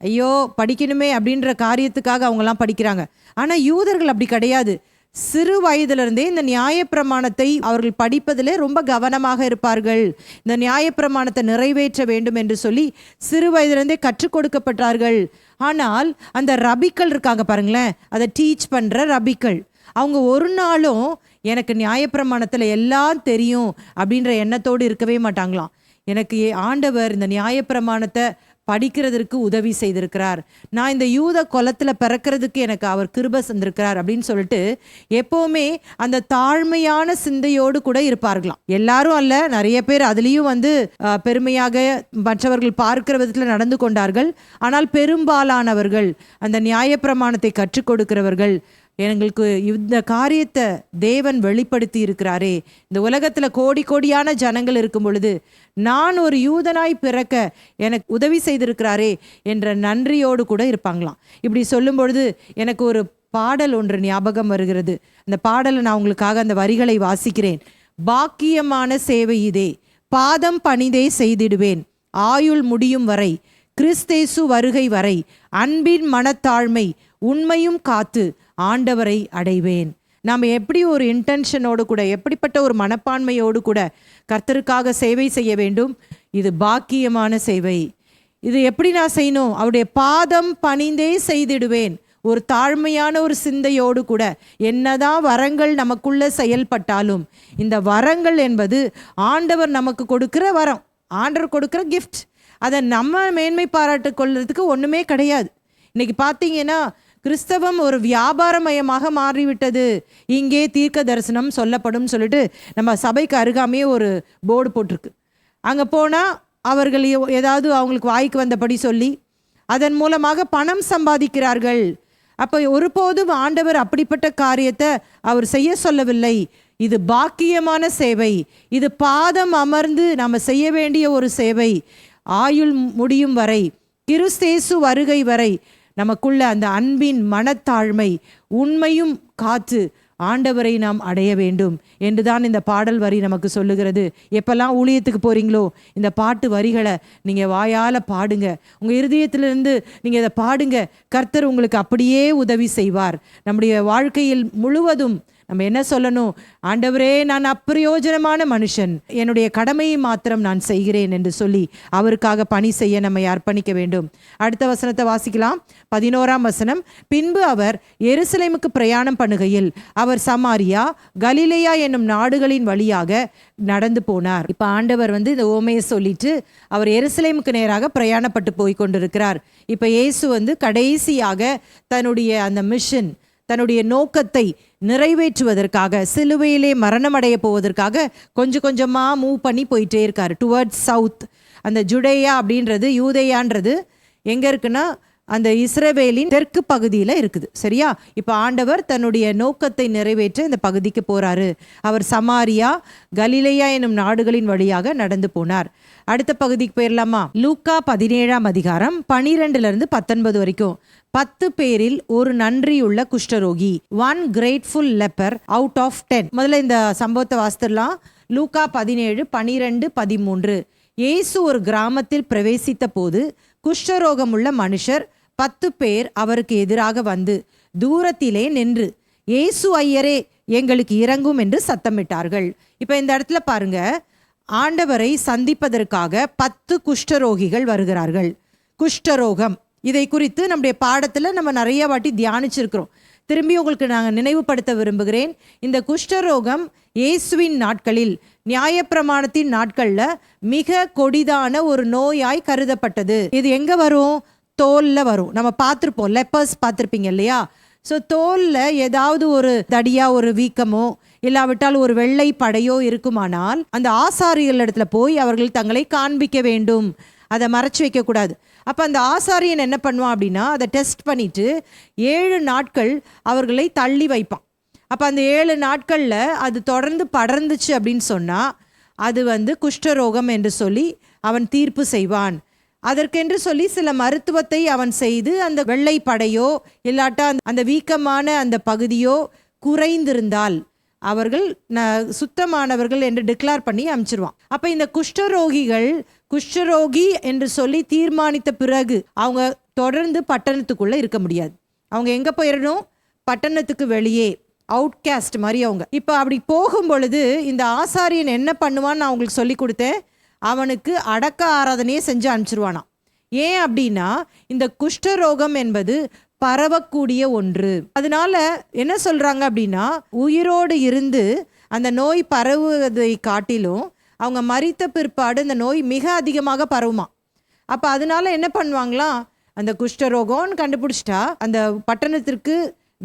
ஐயோ படிக்கணுமே அப்படின்ற காரியத்துக்காக அவங்கெல்லாம் படிக்கிறாங்க. ஆனால் யூதர்கள் அப்படி கிடையாது. சிறு வயதிலிருந்தே இந்த நியாயப்பிரமாணத்தை அவர்கள் படிப்பதிலே ரொம்ப கவனமாக இருப்பார்கள். இந்த நியாயப்பிரமாணத்தை நிறைவேற்ற வேண்டும் என்று சொல்லி சிறு வயதிலிருந்தே கற்றுக் கொடுக்கப்பட்டார்கள். ஆனால் அந்த ரபிக்கள் இருக்காங்க பாருங்களேன், அதை டீச் பண்ணுற ரபிக்கள், அவங்க ஒரு நாளும் எனக்கு நியாயப்பிரமாணத்தில் எல்லாம் தெரியும் அப்படின்ற எண்ணத்தோடு இருக்கவே மாட்டாங்களாம். எனக்கு ஆண்டவர் இந்த நியாயப்பிரமாணத்தை படிக்கிறதுக்கு உதவி செய்திருக்கிறார், நான் இந்த யூத குலத்தில் பிறக்கிறதுக்கு எனக்கு அவர் கிருபை செஞ்சிருக்கிறார் அப்படின்னு சொல்லிட்டு எப்போவுமே அந்த தாழ்மையான சிந்தையோடு கூட இருப்பார்களாம். எல்லாரும் அல்ல, நிறைய பேர் அதுலேயும் பெருமையாக மற்றவர்கள் பார்க்கிற விதத்தில் நடந்து கொண்டார்கள். ஆனால் பெரும்பாலானவர்கள் அந்த நியாயப்பிரமாணத்தை கற்றுக் கொடுக்கிறவர்கள், எங்களுக்கு இந்த காரியத்தை தேவன் வெளிப்படுத்தி இருக்கிறாரே, இந்த உலகத்தில் கோடி கோடியான ஜனங்கள் இருக்கும் பொழுது நான் ஒரு யூதனாய் பிறக்க எனக்கு உதவி செய்திருக்கிறாரே என்ற நன்றியோடு கூட இருப்பாங்களாம். இப்படி சொல்லும் பொழுது எனக்கு ஒரு பாடல் ஒன்று ஞாபகம் வருகிறது. அந்த பாடலை நான் உங்களுக்காக அந்த வரிகளை வாசிக்கிறேன். பாக்கியமான சேவை இதே, பாதம் பணிதே செய்திடுவேன், ஆயுள் முடியும் வரை, கிறிஸ்தேசு வருகை வரை, அன்பின் மனத்தாழ்மை உண்மையும் காத்து ஆண்டவரை அடைவேன். நாம் எப்படி ஒரு இன்டென்ஷனோடு கூட, எப்படிப்பட்ட ஒரு மனப்பான்மையோடு கூட கர்த்தருக்காக சேவை செய்ய வேண்டும். இது பாக்கியமான சேவை. இது எப்படி நான் செய்யணும்? அவருடைய பாதம் பணிந்தே செய்திடுவேன். ஒரு தாழ்மையான ஒரு சிந்தையோடு கூட, என்னதான் வரங்கள் நமக்குள்ள செயல்பட்டாலும், இந்த வரங்கள் என்பது ஆண்டவர் நமக்கு கொடுக்கிற வரம், ஆண்டவர் கொடுக்கிற கிஃப்ட். அதை நம்ம மேன்மை பாராட்டு கொள்றதுக்கு ஒன்றுமே கிடையாது. இன்னைக்கு பார்த்தீங்கன்னா கிறிஸ்தவம் ஒரு வியாபாரமயமாக மாறிவிட்டது. இங்கே தீர்க்க தரிசனம் சொல்லப்படும் சொல்லிட்டு நம்ம சபைக்கு அருகாமையே ஒரு போர்டு போட்டிருக்கு. அங்கே போனால் அவர்கள் ஏதாவது அவங்களுக்கு வாய்க்கு வந்தபடி சொல்லி அதன் மூலமாக பணம் சம்பாதிக்கிறார்கள். அப்போ ஒருபோதும் ஆண்டவர் அப்படிப்பட்ட காரியத்தை அவர் செய்ய சொல்லவில்லை. இது பாக்கியமான சேவை. இது பாதம் அமர்ந்து நாம் செய்ய வேண்டிய ஒரு சேவை. ஆயுள் முடியும் வரை, கிறிஸ்தேசு வருகை வரை நமக்குள்ள அந்த அன்பின் மனத்தாழ்மை உண்மையும் காத்து ஆண்டவரை நாம் அடைய வேண்டும் என்றுதான் இந்த பாடல் வரி நமக்கு சொல்லுகிறது. எப்பெல்லாம் ஊழியத்துக்கு போகிறீங்களோ இந்த பாட்டு வரிகளை நீங்கள் வாயால் பாடுங்க, உங்கள் இருதயத்திலிருந்து நீங்கள் இதை பாடுங்க. கர்த்தர் உங்களுக்கு அப்படியே உதவி செய்வார். நம்முடைய வாழ்க்கையில் முழுவதும் நம்ம என்ன சொல்லணும்? ஆண்டவரே, நான் அப்பிரயோஜனமான மனுஷன், என்னுடைய கடமையை மாத்திரம் நான் செய்கிறேன் என்று சொல்லி அவருக்காக பணி செய்ய நம்மை அர்ப்பணிக்க வேண்டும். அடுத்த வசனத்தை வாசிக்கலாம். 11ஆம் வசனம். பின்பு அவர் எருசலேமுக்கு பிரயாணம் பண்ணுகையில் அவர் சமாரியா, கலிலேயா என்னும் நாடுகளின் வழியாக நடந்து போனார். இப்போ ஆண்டவர் இந்த ஓமையை சொல்லிட்டு அவர் எருசலேமுக்கு நேராக பிரயாணப்பட்டு போய் கொண்டிருக்கிறார். இப்போ இயேசு கடைசியாக தன்னுடைய அந்த மிஷன், தன்னுடைய நோக்கத்தை நிறைவேற்றுவதற்காக, சிலுவையிலே மரணம் அடைய போவதற்காக கொஞ்சம் கொஞ்சமாக மூவ் பண்ணி போயிட்டே இருக்கார் டுவர்ட்ஸ் சவுத். அந்த ஜுடேயா அப்படின்றது, யூதேயான்றது எங்கே இருக்குன்னா அந்த இஸ்ரவேலின் தெற்கு பகுதியில் இருக்குது. சரியா? இப்போ ஆண்டவர் தன்னுடைய நோக்கத்தை நிறைவேற்ற இந்த பகுதிக்கு போகிறாரு. அவர் சமாரியா, கலிலேயா என்னும் நாடுகளின் வழியாக நடந்து போனார். அடுத்த பகுதிக்கு போயிடலாமா? லூக்கா 17ஆம் அதிகாரம் 12 to 19 வரைக்கும். 10 பேரில் ஒரு நன்றியுள்ள குஷ்டரோகி, 1 grateful leper out of 10. முதல்ல இந்த சம்பவத்தை வாசித்துடலாம். லூக்கா 17, 12, 13. இயேசு ஒரு கிராமத்தில் பிரவேசித்த போது குஷ்டரோகம் உள்ள மனுஷர் 10 பேர் அவருக்கு எதிராக வந்து தூரத்திலே நின்று, இயேசு ஐயரே, எங்களுக்கு இறங்கும் என்று சத்தமிட்டார்கள். இப்போ இந்த இடத்துல பாருங்க, ஆண்டவரை சந்திப்பதற்காக 10 குஷ்டரோகிகள் வருகிறார்கள். குஷ்டரோகம், இதை குறித்து நம்முடைய பாடத்தில் நம்ம நிறைய வாட்டி தியானிச்சிருக்கிறோம். திரும்பி உங்களுக்கு நாங்கள் நினைவுபடுத்த விரும்புகிறேன். இந்த குஷ்டரோகம் இயேசுவின் நாட்களில், நியாயப்பிரமாணத்தின் நாட்களில் மிக கொடிதான ஒரு நோயாய் கருதப்பட்டது. இது எங்கே வரும்? தோலில் வரும். நம்ம பார்த்துருப்போம், லெப்பர்ஸ் பார்த்துருப்பீங்க இல்லையா? ஸோ தோலில் ஏதாவது ஒரு தடியாக ஒரு வீக்கமோ இல்லாவிட்டால் ஒரு வெள்ளை படையோ இருக்குமானால் அந்த ஆசாரியர்கள் இடத்துல போய் அவர்கள் தங்களை காண்பிக்க வேண்டும். அதை மறைச்சு வைக்கக்கூடாது. அப்போ அந்த ஆசாரியன் என்ன பண்ணுவான் அப்படின்னா, அதை டெஸ்ட் பண்ணிட்டு 7 நாட்கள் அவர்களை தள்ளி வைப்பான். அப்போ அந்த 7 நாட்களில் அது தொடர்ந்து படர்ந்துச்சு அப்படின்னு சொன்னால் அது குஷ்டரோகம் என்று சொல்லி அவன் தீர்ப்பு செய்வான். அதற்கென்று சொல்லி சில மருத்துவத்தை அவன் செய்து அந்த வெள்ளை படையோ இல்லாட்டா அந்த வீக்கமான அந்த பகுதியோ குறைந்திருந்தால் அவர்கள் சுத்தமானவர்கள் என்று டிக்ளேர் பண்ணி அனுப்பிச்சிருவான். அப்போ இந்த குஷ்டரோகிகள் குஷ்டரோகி என்று சொல்லி தீர்மானித்த பிறகு அவங்க தொடர்ந்து பட்டணத்துக்குள்ளே இருக்க முடியாது. அவங்க எங்கே போயிடணும்? பட்டணத்துக்கு வெளியே, அவுட்காஸ்ட் மாதிரி அவங்க. இப்போ அப்படி போகும் பொழுது இந்த ஆசாரியன் என்ன பண்ணுவான்னு நான் உங்களுக்கு சொல்லி கொடுத்தேன். அவனுக்கு அடக்க ஆராதனையே செஞ்சு அனுப்பிச்சிருவானாம். ஏன் அப்படின்னா இந்த குஷ்டரோகம் என்பது பரவக்கூடிய ஒன்று. அதனால என்ன சொல்றாங்க அப்படின்னா, உயிரோடு இருந்து அந்த நோய் பரவுவதை காட்டிலும் அவங்க மரித்த பிற்பாடு இந்த நோய் மிக அதிகமாக பரவுமா. அப்போ அதனால என்ன பண்ணுவாங்களாம், அந்த குஷ்டரோகம்னு கண்டுபிடிச்சிட்டா அந்த பட்டணத்திற்கு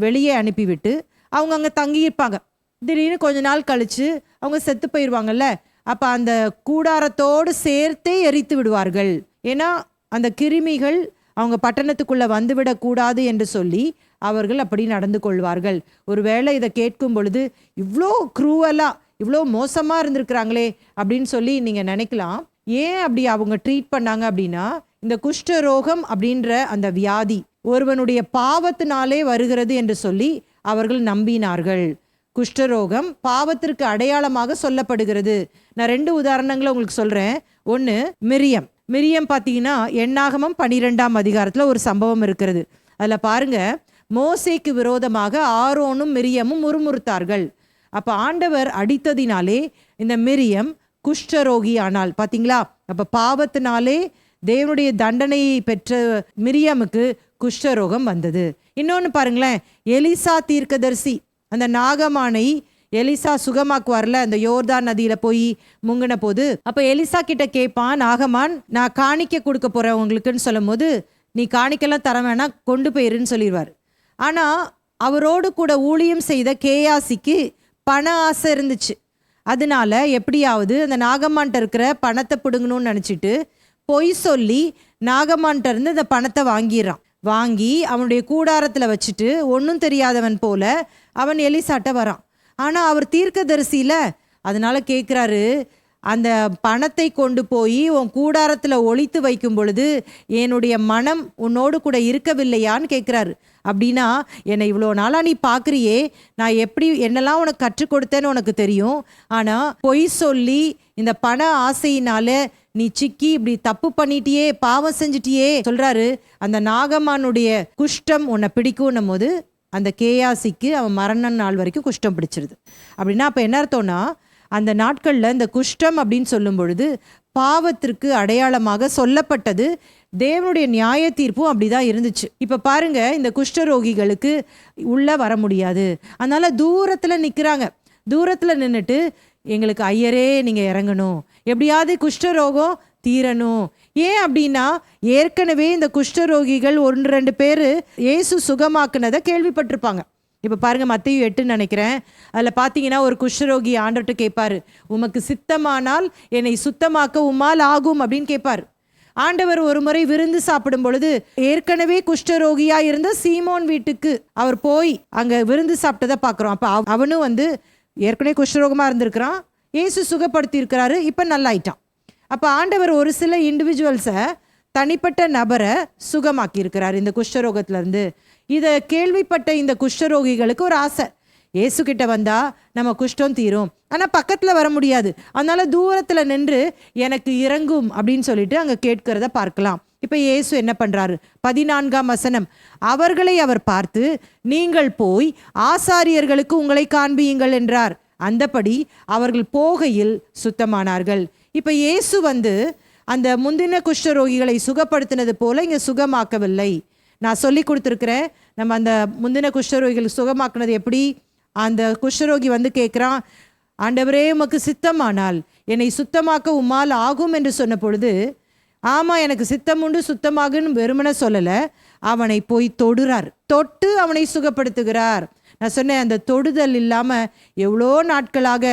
வெளியே அனுப்பிவிட்டு அவங்க அங்கே தங்கியிருப்பாங்க. திடீர்னு கொஞ்ச நாள் கழித்து அவங்க செத்து போயிடுவாங்கல்ல. அப்போ அந்த கூடாரத்தோடு சேர்த்தே எரித்து விடுவார்கள். ஏன்னா அந்த கிருமிகள் அவங்க பட்டணத்துக்குள்ளே வந்துவிடக்கூடாது என்று சொல்லி அவர்கள் அப்படி நடந்து கொள்வார்கள். ஒருவேளை இதை கேட்கும் பொழுது இவ்வளோ க்ரூவலாக, இவ்வளோ மோசமாக இருந்திருக்கிறாங்களே அப்படின்னு சொல்லி நீங்கள் நினைக்கலாம். ஏன் அப்படி அவங்க ட்ரீட் பண்ணாங்க அப்படின்னா, இந்த குஷ்டரோகம் அப்படின்ற அந்த வியாதி ஒருவனுடைய பாவத்தினாலே வருகிறது என்று சொல்லி அவர்கள் நம்பினார்கள். குஷ்டரோகம் பாவத்திற்கு அடையாளமாக சொல்லப்படுகிறது. நான் 2 உதாரணங்களை உங்களுக்கு சொல்கிறேன். ஒன்று மிரியம் பார்த்தீங்கன்னா எண்ணாகமம் 12ஆம் அதிகாரத்தில் ஒரு சம்பவம் இருக்கிறது. அதில் பாருங்க, மோசேக்கு விரோதமாக ஆரோனும் மிரியமும் முறுமுறுத்தார்கள். அப்ப ஆண்டவர் அடித்ததினாலே இந்த மிரியம் குஷ்டரோகி ஆனாள். பாத்தீங்களா? அப்ப பாவத்தினாலே தேவனுடைய தண்டனையை பெற்ற மிரியமுக்கு குஷ்டரோகம் வந்தது. இன்னொன்னு பாருங்களேன், எலிசா தீர்க்கதரிசி அந்த நாகமானை எலிசா சுகமாக்குவார்ல, அந்த யோர்தான் நதியில போய் முங்கின போது, அப்ப எலிசா கிட்ட கேட்பான் நாகமான், நான் காணிக்க கொடுக்க போறேன் உங்களுக்குன்னு சொல்லும் போது, நீ காணிக்கெல்லாம் தர வேணாம், கொண்டு போயிருன்னு சொல்லிடுவார். ஆனா அவரோடு கூட ஊழியம் செய்த கேயாசிக்கு பண ஆசை இருந்துச்சு. அதனால எப்படியாவது அந்த நாகம்மான்ட்ட இருக்கிற பணத்தை பிடுங்கணும்னு நினச்சிட்டு பொய் சொல்லி நாகம்மான்ட்ட இருந்து அந்த பணத்தை வாங்கி அவனுடைய கூடாரத்தில் வச்சுட்டு ஒன்றும் தெரியாதவன் போல அவன் எலிசாட்ட வரான். ஆனால் அவர் தீர்க்கதரிசியில, அதனால கேட்குறாரு, அந்த பணத்தை கொண்டு போய் உன் கூடாரத்தில் ஒளித்து வைக்கும் பொழுது என்னுடைய மனம் உன்னோடு கூட இருக்கவில்லையான்னு கேட்குறாரு. அப்படின்னா என்னை இவ்வளோ நாளாக நீ பார்க்குறியே, நான் எப்படி என்னெல்லாம் உனக்கு கற்றுக் கொடுத்தேன்னு உனக்கு தெரியும். ஆனால் பொய் சொல்லி இந்த பண ஆசையினால நீ சிக்கி இப்படி தப்பு பண்ணிட்டியே, பாவம் செஞ்சிட்டியே சொல்றாரு. அந்த நாகம்மானுடைய குஷ்டம் உன்னை பிடிக்கும்னும் போது அந்த கேயாசிக்கு அவன் மரண நாள் வரைக்கும் குஷ்டம் பிடிச்சிருது. அப்படின்னா அப்போ என்ன அர்த்தம்னா, அந்த நாட்களில் இந்த குஷ்டம் அப்படின்னு சொல்லும் பொழுது பாவத்திற்கு அடையாளமாக சொல்லப்பட்டது. தேவனுடைய நியாய தீர்ப்பும் அப்படிதான் இருந்துச்சு. இப்போ பாருங்க, இந்த குஷ்டரோகிகளுக்கு உள்ள வர முடியாது. அதனால தூரத்தில் நிற்கிறாங்க. தூரத்தில் நின்றுட்டு, எங்களுக்கு ஐயரே நீங்கள் இறங்கணும், எப்படியாவது குஷ்டரோகம் தீரணும். ஏன் அப்படின்னா, ஏற்கனவே இந்த குஷ்டரோகிகள் 1-2 பேர் இயேசு சுகமாக்குனதை கேள்விப்பட்டிருப்பாங்க. இப்போ பாருங்க, மத்தேயு 8 நினைக்கிறேன், அதில் பார்த்தீங்கன்னா ஒரு குஷ்டரோகி ஆண்டவர்கிட்ட கேட்பாரு, உமக்கு சித்தமானால் என்னை சுத்தமாக்க உம்மால் ஆகும் அப்படின்னு கேட்பார். ஆண்டவர் ஒரு முறை விருந்து சாப்பிடும் பொழுது ஏற்கனவே குஷ்டரோகியா இருந்த சீமோன் வீட்டுக்கு அவர் போய் அங்க விருந்து சாப்பிட்டதை பார்க்குறோம். அப்போ அவனும் ஏற்கனவே குஷ்டரோகமா இருந்திருக்கிறான், இயேசு சுகப்படுத்தி இருக்கிறாரு, இப்போ நல்லாயிட்டான். அப்போ ஆண்டவர் ஒரு சில இண்டிவிஜுவல்ஸை, தனிப்பட்ட நபரை சுகமாக்கி இருக்கிறார் இந்த குஷ்டரோகத்திலேருந்து. இதை கேள்விப்பட்ட இந்த குஷ்டரோகிகளுக்கு ஒரு ஆசை, இயேசு கிட்ட வந்தா நம்ம குஷ்டம் தீரும். ஆனால் பக்கத்தில் வர முடியாது. அதனால தூரத்தில் நின்று எனக்கு இறங்கும் அப்படின்னு சொல்லிட்டு அங்கே கேட்கிறத பார்க்கலாம். இப்போ இயேசு என்ன பண்ணுறாரு? 14ஆம் வசனம், அவர்களை அவர் பார்த்து, நீங்கள் போய் ஆசாரியர்களுக்கு உங்களை காண்பியுங்கள் என்றார். அந்தபடி அவர்கள் போகையில் சுத்தமானார்கள். இப்போ இயேசு அந்த முந்தின குஷ்டரோகிகளை சுகப்படுத்தினது போல இங்கே சுகமாக்கவில்லை. நான் சொல்லி கொடுத்துருக்கிறேன், நம்ம அந்த முந்தின குஷ்டரோகிகள் சுகமாக்குனது எப்படி. அந்த குஷ்டரோகி கேட்குறான், ஆண்டவரே உமக்கு சித்தமானால் என்னை சுத்தமாக்க உம்மால் ஆகும் என்று சொன்ன பொழுது, ஆமாம் எனக்கு சித்தம் உண்டு சுத்தமாகுன்னு வெறுமனை சொல்லலை, அவனை போய் தொடுறார், தொட்டு அவனை சுகப்படுத்துகிறார். நான் சொன்னேன், அந்த தொடுதல் இல்லாமல் எவ்வளோ நாட்களாக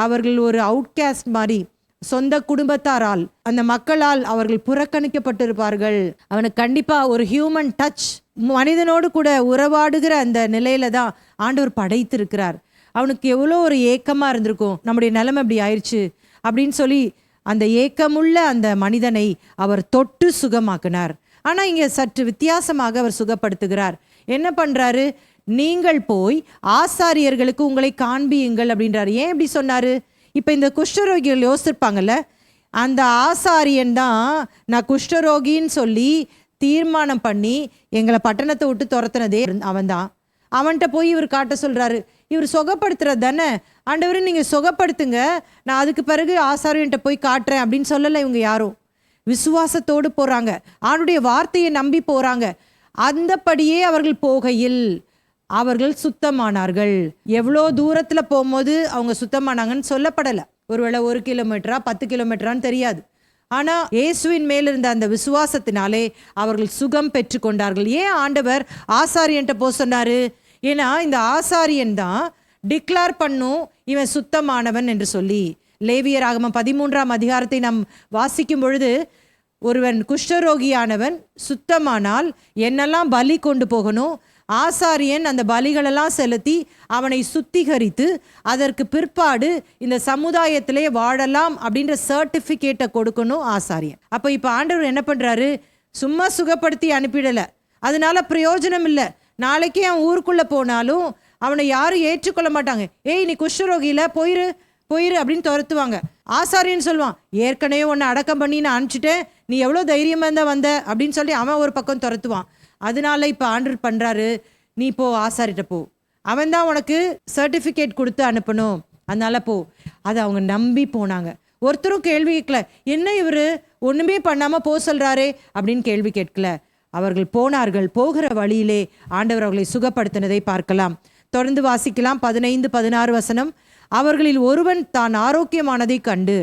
அவர்கள் ஒரு அவுட்காஸ்ட் மாதிரி, சொந்த குடும்பத்தாரால், அந்த மக்களால் அவர்கள் புறக்கணிக்கப்பட்டிருப்பார்கள். அவனுக்கு கண்டிப்பாக ஒரு ஹியூமன் டச், மனிதனோடு கூட உறவாடுகிற அந்த நிலையில தான் ஆண்டவர் படைத்திருக்கிறார். அவனுக்கு எவ்வளோ ஒரு ஏக்கமாக இருந்திருக்கும், நம்முடைய நிலைமை இப்படி ஆயிடுச்சு அப்படின்னு சொல்லி அந்த ஏக்கமுள்ள அந்த மனிதனை அவர் தொட்டு சுகமாக்கினார். ஆனால் இங்கே சற்று வித்தியாசமாக அவர் சுகப்படுத்துகிறார். என்ன பண்ணுறாரு? நீங்கள் போய் ஆசாரியர்களுக்கு உங்களை காண்பியுங்கள் அப்படின்றாரு. ஏன் இப்படி சொன்னார்? இப்போ இந்த குஷ்டரோகிகள் யோசிச்சிருப்பாங்கல்ல, அந்த ஆசாரியன் தான் நான் குஷ்டரோகின்னு சொல்லி தீர்மானம் பண்ணி எங்களை பட்டணத்தை விட்டு துரத்துனதே அவன்தான். அவன்கிட்ட போய் இவர் காட்ட சொல்கிறாரு. இவர் சுகப்படுத்துறது தானே, ஆண்டவர் நீங்கள் சுகப்படுத்துங்க, நான் அதுக்கு பிறகு ஆசாரியன்ட்ட போய் காட்டுறேன் அப்படின்னு சொல்லலை. இவங்க யாரும் விசுவாசத்தோடு போகிறாங்க, ஆண்டுடைய வார்த்தையை நம்பி போகிறாங்க. அந்தபடியே அவர்கள் போகையில் அவர்கள் சுத்தமானார்கள். எவ்வளோ தூரத்தில் போகும்போது அவங்க சுத்தமானாங்கன்னு சொல்லப்படலை. ஒருவேளை 1 கிலோமீட்டரா 10 கிலோமீட்டரான்னு தெரியாது. ஆனால் இயேசுவின் மேல் இருந்த அந்த விசுவாசத்தினாலே அவர்கள் சுகம் பெற்று கொண்டார்கள். ஏன் ஆண்டவர் ஆசாரியன்ட்ட போக சொன்னார்? ஏன்னா இந்த ஆசாரியன் தான் டிக்ளேர் பண்ணும் இவன் சுத்தமானவன் என்று சொல்லி. லேவியராகமம் 13ஆம் அதிகாரத்தை நாம் வாசிக்கும் பொழுது, ஒருவன் குஷ்டரோகியானவன் சுத்தமானால் என்னெல்லாம் பலி கொண்டு போகணும், ஆசாரியன் அந்த பலிகளெல்லாம் செலுத்தி அவனை சுத்திகரித்து அதற்கு பிற்பாடு இந்த சமுதாயத்திலே வாழலாம் அப்படின்ற சர்டிஃபிகேட்டை கொடுக்கணும் ஆசாரியன். அப்போ இப்போ ஆண்டவர் என்ன பண்ணுறாரு? சும்மா சுகப்படுத்தி அனுப்பிடலை, அதனால பிரயோஜனம் இல்லை. நாளைக்கு அவன் ஊருக்குள்ளே போனாலும் அவனை யாரும் ஏற்றுக்கொள்ள மாட்டாங்க. ஏய் நீ குஷ்டரோகியில் போயிரு அப்படின்னு துரத்துவாங்க. ஆசாரியன்னு சொல்லுவான், ஏற்கனவே உன்னை அடக்கம் பண்ணி நான் அனுப்பிச்சிட்டேன், நீ எவ்வளோ தைரியமாக இருந்தால் வந்த அப்படின்னு சொல்லி அவன் ஒரு பக்கம் துரத்துவான். அதனால இப்போ ஆண்டவர் பண்ணுறாரு, நீ போ ஆசாரிட்ட போ, அவன் தான் உனக்கு சர்டிஃபிகேட் கொடுத்து அனுப்பணும், அதனால போ. அதை அவங்க நம்பி போனாங்க. ஒருத்தரும் கேள்வி கேட்கல, என்ன இவர் ஒன்றுமே பண்ணாமல் போ சொல்கிறாரே அப்படின்னு கேள்வி கேட்கல. அவர்கள் போனார்கள். போகிற வழியிலே ஆண்டவர் அவர்களை சுகப்படுத்தினதை பார்க்கலாம். தொடர்ந்து வாசிக்கலாம். 15-16 வசனம். அவர்களில் ஒருவன் தான் ஆரோக்கியமானதை கண்டு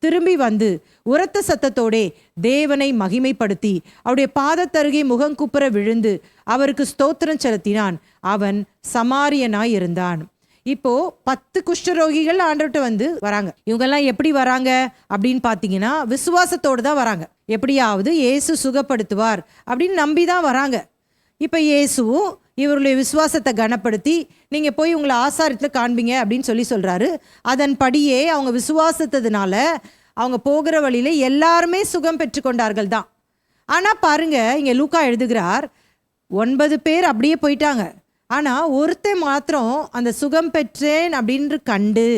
திரும்பி வந்து உரத்த சத்தத்தோடே தேவனை மகிமைப்படுத்தி அவருடைய பாதத்தருகே முகங்குப்புற விழுந்து அவருக்கு ஸ்தோத்திரம் செலுத்தினான். அவன் சமாரியனாய் இருந்தான். இப்போ 10 குஷ்டரோகிகள் ஆண்டவர்கிட்ட வந்து வராங்க. இவங்கெல்லாம் எப்படி வராங்க அப்படின்னு பார்த்தீங்கன்னா, விசுவாசத்தோடு தான் வராங்க. எப்படியாவது இயேசு சுகப்படுத்துவார் அப்படின்னு நம்பி தான் வராங்க. இப்போ இயேசுவும் இவருடைய விசுவாசத்தை கனப்படுத்தி நீங்கள் போய் உங்களை ஆசாரத்தில் காண்பீங்க அப்படின்னு சொல்கிறாரு. அதன்படியே அவங்க விசுவாசத்ததுனால அவங்க போகிற வழியில் எல்லாருமே சுகம் பெற்றுக்கொண்டார்கள் தான். ஆனால் பாருங்க, இங்கே லூக்கா எழுதுகிறார், 9 பேர் அப்படியே போயிட்டாங்க. ஆனால் ஒருத்தன் மாத்திரம் அந்த சுகம் பெற்றேன் அப்படின்னு கண்டு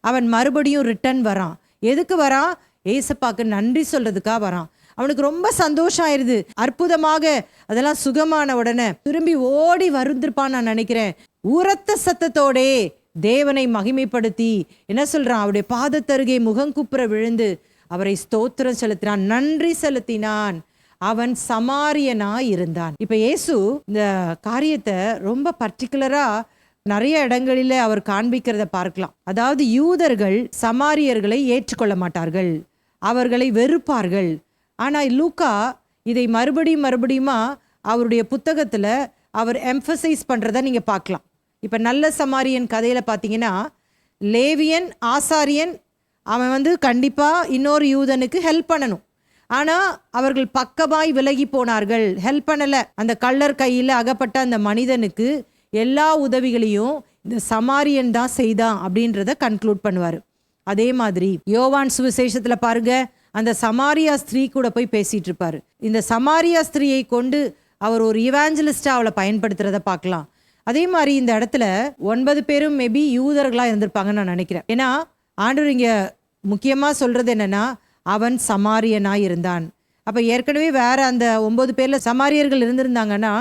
அவன் மறுபடியும் ரிட்டர்ன் வரான். எதுக்கு வரான்? ஏசப்பாக்கு நன்றி சொல்றதுக்காக வரான். அவனுக்கு ரொம்ப சந்தோஷம் ஆயிடுது. அற்புதமாக அதெல்லாம் சுகமான உடனே திரும்பி ஓடி வருந்திருப்பான்னு நான் நினைக்கிறேன். உரத்த சத்தத்தோடே தேவனை மகிமைப்படுத்தி என்ன சொல்றான்? அவருடைய பாதத்தருகே முகங்குப்புற விழுந்து அவரை ஸ்தோத்திரம் செலுத்தினான், நன்றி செலுத்தினான். அவன் சமாரியனாய் இருந்தான். இப்ப இயேசு இந்த காரியத்தை ரொம்ப பர்டிகுலரா நிறைய இடங்களில் அவர் காண்பிக்கிறத பார்க்கலாம். அதாவது யூதர்கள் சமாரியர்களை ஏற்றுக்கொள்ள மாட்டார்கள், அவர்களை வெறுப்பார்கள். ஆனால் லூக்கா இதை மறுபடியுமா அவருடைய புத்தகத்தில் அவர் எம்பசைஸ் பண்ணுறதை நீங்கள் பார்க்கலாம். இப்போ நல்ல சமாரியன் கதையில் பார்த்தீங்கன்னா, லேவியன் ஆசாரியன் அவன் வந்து கண்டிப்பாக இன்னொரு யூதனுக்கு ஹெல்ப் பண்ணணும். ஆனால் அவர்கள் பக்கமாய் விலகி போனார்கள், ஹெல்ப் பண்ணலை. அந்த கள்ளர் கையில் அகப்பட்ட அந்த மனிதனுக்கு எல்லா உதவிகளையும் இந்த சமாரியன் தான் செய்தான் அப்படின்றத கன்க்ளூட் பண்ணுவார். அதே மாதிரி யோவான் சுவிசேஷத்தில் பாருங்க, அந்த சமாரியா ஸ்திரீ கூட போய் பேசிட்டு இருப்பாரு. இந்த சமாரியா ஸ்திரீயை கொண்டு அவர் ஒரு இவாஞ்சலிஸ்டா அவளை பயன்படுத்துறத பார்க்கலாம். அதே மாதிரி இந்த இடத்துல 9 பேரும் மேபி யூதர்களாக இருந்திருப்பாங்கன்னு நான் நினைக்கிறேன். ஏன்னா ஆண்டவர் இங்கே முக்கியமாக சொல்றது என்னன்னா, அவன் சமாரியனாய் இருந்தான். அப்போ ஏற்கனவே வேற அந்த 9 பேர்ல சமாரியர்கள் இருந்திருந்தாங்கன்னா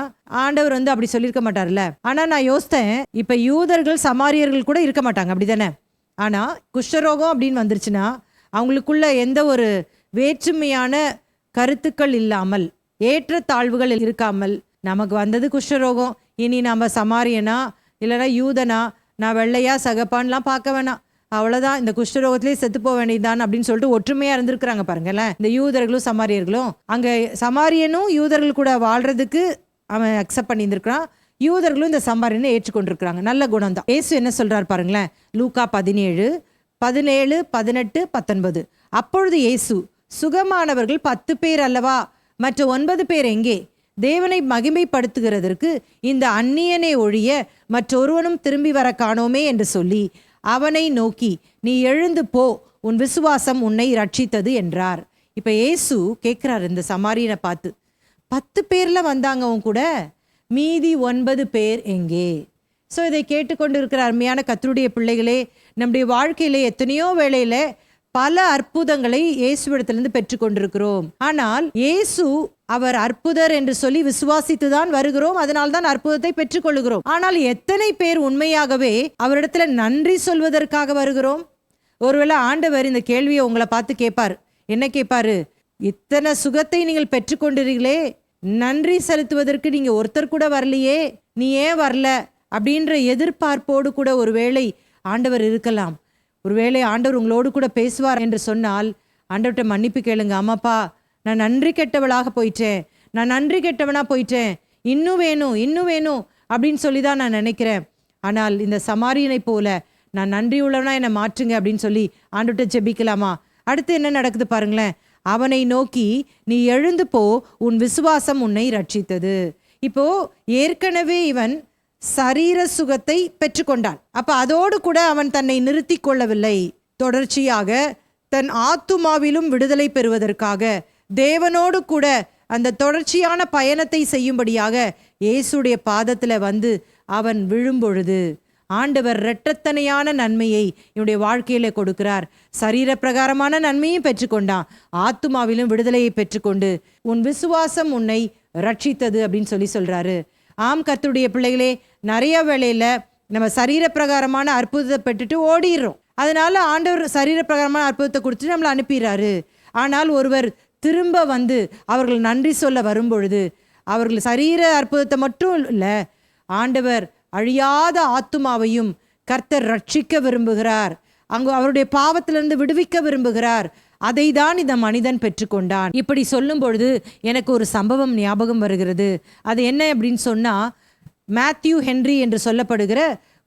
ஆண்டவர் வந்து அப்படி சொல்லியிருக்க மாட்டார்ல. ஆனால் நான் யோசித்தேன், இப்போ யூதர்கள் சமாரியர்கள் கூட இருக்க மாட்டாங்க, அப்படி தானே? ஆனால் குஷ்டரோகம் அப்படின்னு வந்துருச்சுன்னா அவங்களுக்குள்ள எந்த ஒரு வேற்றுமையான கருத்துக்கள் இல்லாமல், ஏற்ற தாழ்வுகள் இருக்காமல், நமக்கு வந்தது குஷ்டரோகம், இனி நம்ம சமாரியனா இல்லைனா யூதனா, நான் வெள்ளையா சகப்பான்லாம் பார்க்க வேணாம், அவ்வளோதான், இந்த குஷ்டரோகத்திலே செத்து போக வேண்டியதான் அப்படின்னு சொல்லிட்டு ஒற்றுமையாக இருந்திருக்கிறாங்க பாருங்களேன். இந்த யூதர்களும் சமாரியர்களும் அங்கே சமாரியனும் யூதர்கள் கூட வாழ்றதுக்கு அவன் அக்செப்ட் பண்ணியிருந்திருக்கிறான், யூதர்களும் இந்த சமாரியனை ஏற்றுக்கொண்டிருக்கிறாங்க. நல்ல குணம் தான். இயேசு என்ன சொல்றார் பாருங்களேன், லூக்கா 17, 17, 18, 19. அப்பொழுது இயேசு, சுகமானவர்கள் 10 பேர் அல்லவா, மற்ற 9 பேர் எங்கே? தேவனை மகிமைப்படுத்துகிறதற்கு இந்த அந்நியனை ஒழிய மற்றொருவனும் திரும்பி வர காணோமே என்று சொல்லி அவனை நோக்கி, நீ எழுந்து போ, உன் விசுவாசம் உன்னை ரட்சித்தது என்றார். இப்ப இயேசு கேட்கிறார் இந்த சமாரியனை பார்த்து, 10 பேர்ல வந்தாங்க உன் கூட, மீதி 9 பேர் எங்கே? ஸோ இதை கேட்டுக்கொண்டு இருக்கிற அருமையான கர்த்தருடைய பிள்ளைகளே, நம்முடைய வாழ்க்கையிலே எத்தனையோ வேளையில பல அற்புதங்களை இயேசுவிடத்திலிருந்து பெற்றுக்கொண்டிருக்கிறோம். ஆனால் இயேசு அவர் அற்புதர் என்று சொல்லி விசுவாசித்து தான் வருகிறோம், அதனால் தான் அற்புதத்தை பெற்றுக்கொள்கிறோம். ஆனால் எத்தனை பேர் உண்மையாகவே அவரிடத்துல நன்றி சொல்வதற்காக வருகிறோம்? ஒருவேளை ஆண்டவர் இந்த கேள்வியை உங்களை பார்த்து கேட்பார். என்ன கேட்பாரு? இத்தனை சுகத்தை நீங்கள் பெற்றுக்கொண்டீர்களே, நன்றி செலுத்துவதற்கு நீங்க ஒருத்தர் கூட வரலையே, நீ ஏன் வரல அப்படின்ற எதிர்பார்ப்போடு கூட ஒருவேளை ஆண்டவர் இருக்கலாம். ஒருவேளை ஆண்டவர் உங்களோடு கூட பேசுவார் என்று சொன்னால் ஆண்டவர்கிட்ட மன்னிப்பு கேளுங்க. ஆமாப்பா, நான் நன்றி கெட்டவளாக போயிட்டேன், நான் நன்றி கெட்டவனா போயிட்டேன், இன்னும் வேணும் அப்படின்னு சொல்லி தான் நான் நினைக்கிறேன். ஆனால் இந்த சமாரியனை போல நான் நன்றி உள்ளவனா என்னை மாற்றுங்க அப்படின்னு சொல்லி ஆண்டவர்கிட்ட ஜெபிக்கலாமா? அடுத்து என்ன நடக்குது பாருங்களேன். அவனை நோக்கி, நீ எழுந்து போ, உன் விசுவாசம் உன்னை ரட்சித்தது. இப்போ ஏற்கனவே இவன் சரீர சுகத்தை பெற்றுக்கொண்டான். அப்ப அதோடு கூட அவன் தன்னை நிறுத்தி கொள்ளவில்லை. தொடர்ச்சியாக தன் ஆத்துமாவிலும் விடுதலை பெறுவதற்காக தேவனோடு கூட அந்த தொடர்ச்சியான பயணத்தை செய்யும்படியாக இயேசுடைய பாதத்துல வந்து அவன் விழும்பொழுது ஆண்டவர் இரட்டத்தனையான நன்மையை இவனுடைய வாழ்க்கையில கொடுக்கிறார். சரீர பிரகாரமான நன்மையும் பெற்றுக்கொண்டான், ஆத்துமாவிலும் விடுதலையை பெற்றுக்கொண்டு உன் விசுவாசம் உன்னை ரட்சித்தது அப்படின்னு சொல்லி சொல்றாரு. ஆம் கர்த்தருடைய பிள்ளைகளே, நிறைய வேளையில் நம்ம சரீரப்பிரகாரமான அற்புதத்தை பெற்றுட்டு ஓடிடுறோம். அதனால ஆண்டவர் சரீரப்பிரகாரமான அற்புதத்தை கொடுத்துட்டு நம்மளை அனுப்பிடுறாரு. ஆனால் ஒருவர் திரும்ப வந்து அவர்கள் நன்றி சொல்ல வரும்பொழுது அவர்கள் சரீர அற்புதத்தை மட்டும் இல்லை, ஆண்டவர் அழியாத ஆத்துமாவையும் கர்த்தர் ரட்சிக்க விரும்புகிறார். அங்கு அவருடைய பாவத்திலிருந்து விடுவிக்க விரும்புகிறார். அதை தான் இந்த மனிதன் பெற்றுக்கொண்டான். இப்படி சொல்லும் பொழுது எனக்கு ஒரு சம்பவம் ஞாபகம் வருகிறது. அது என்ன அப்படின்னு சொன்னா, மேத்யூ ஹென்றி என்று சொல்லப்படுகிற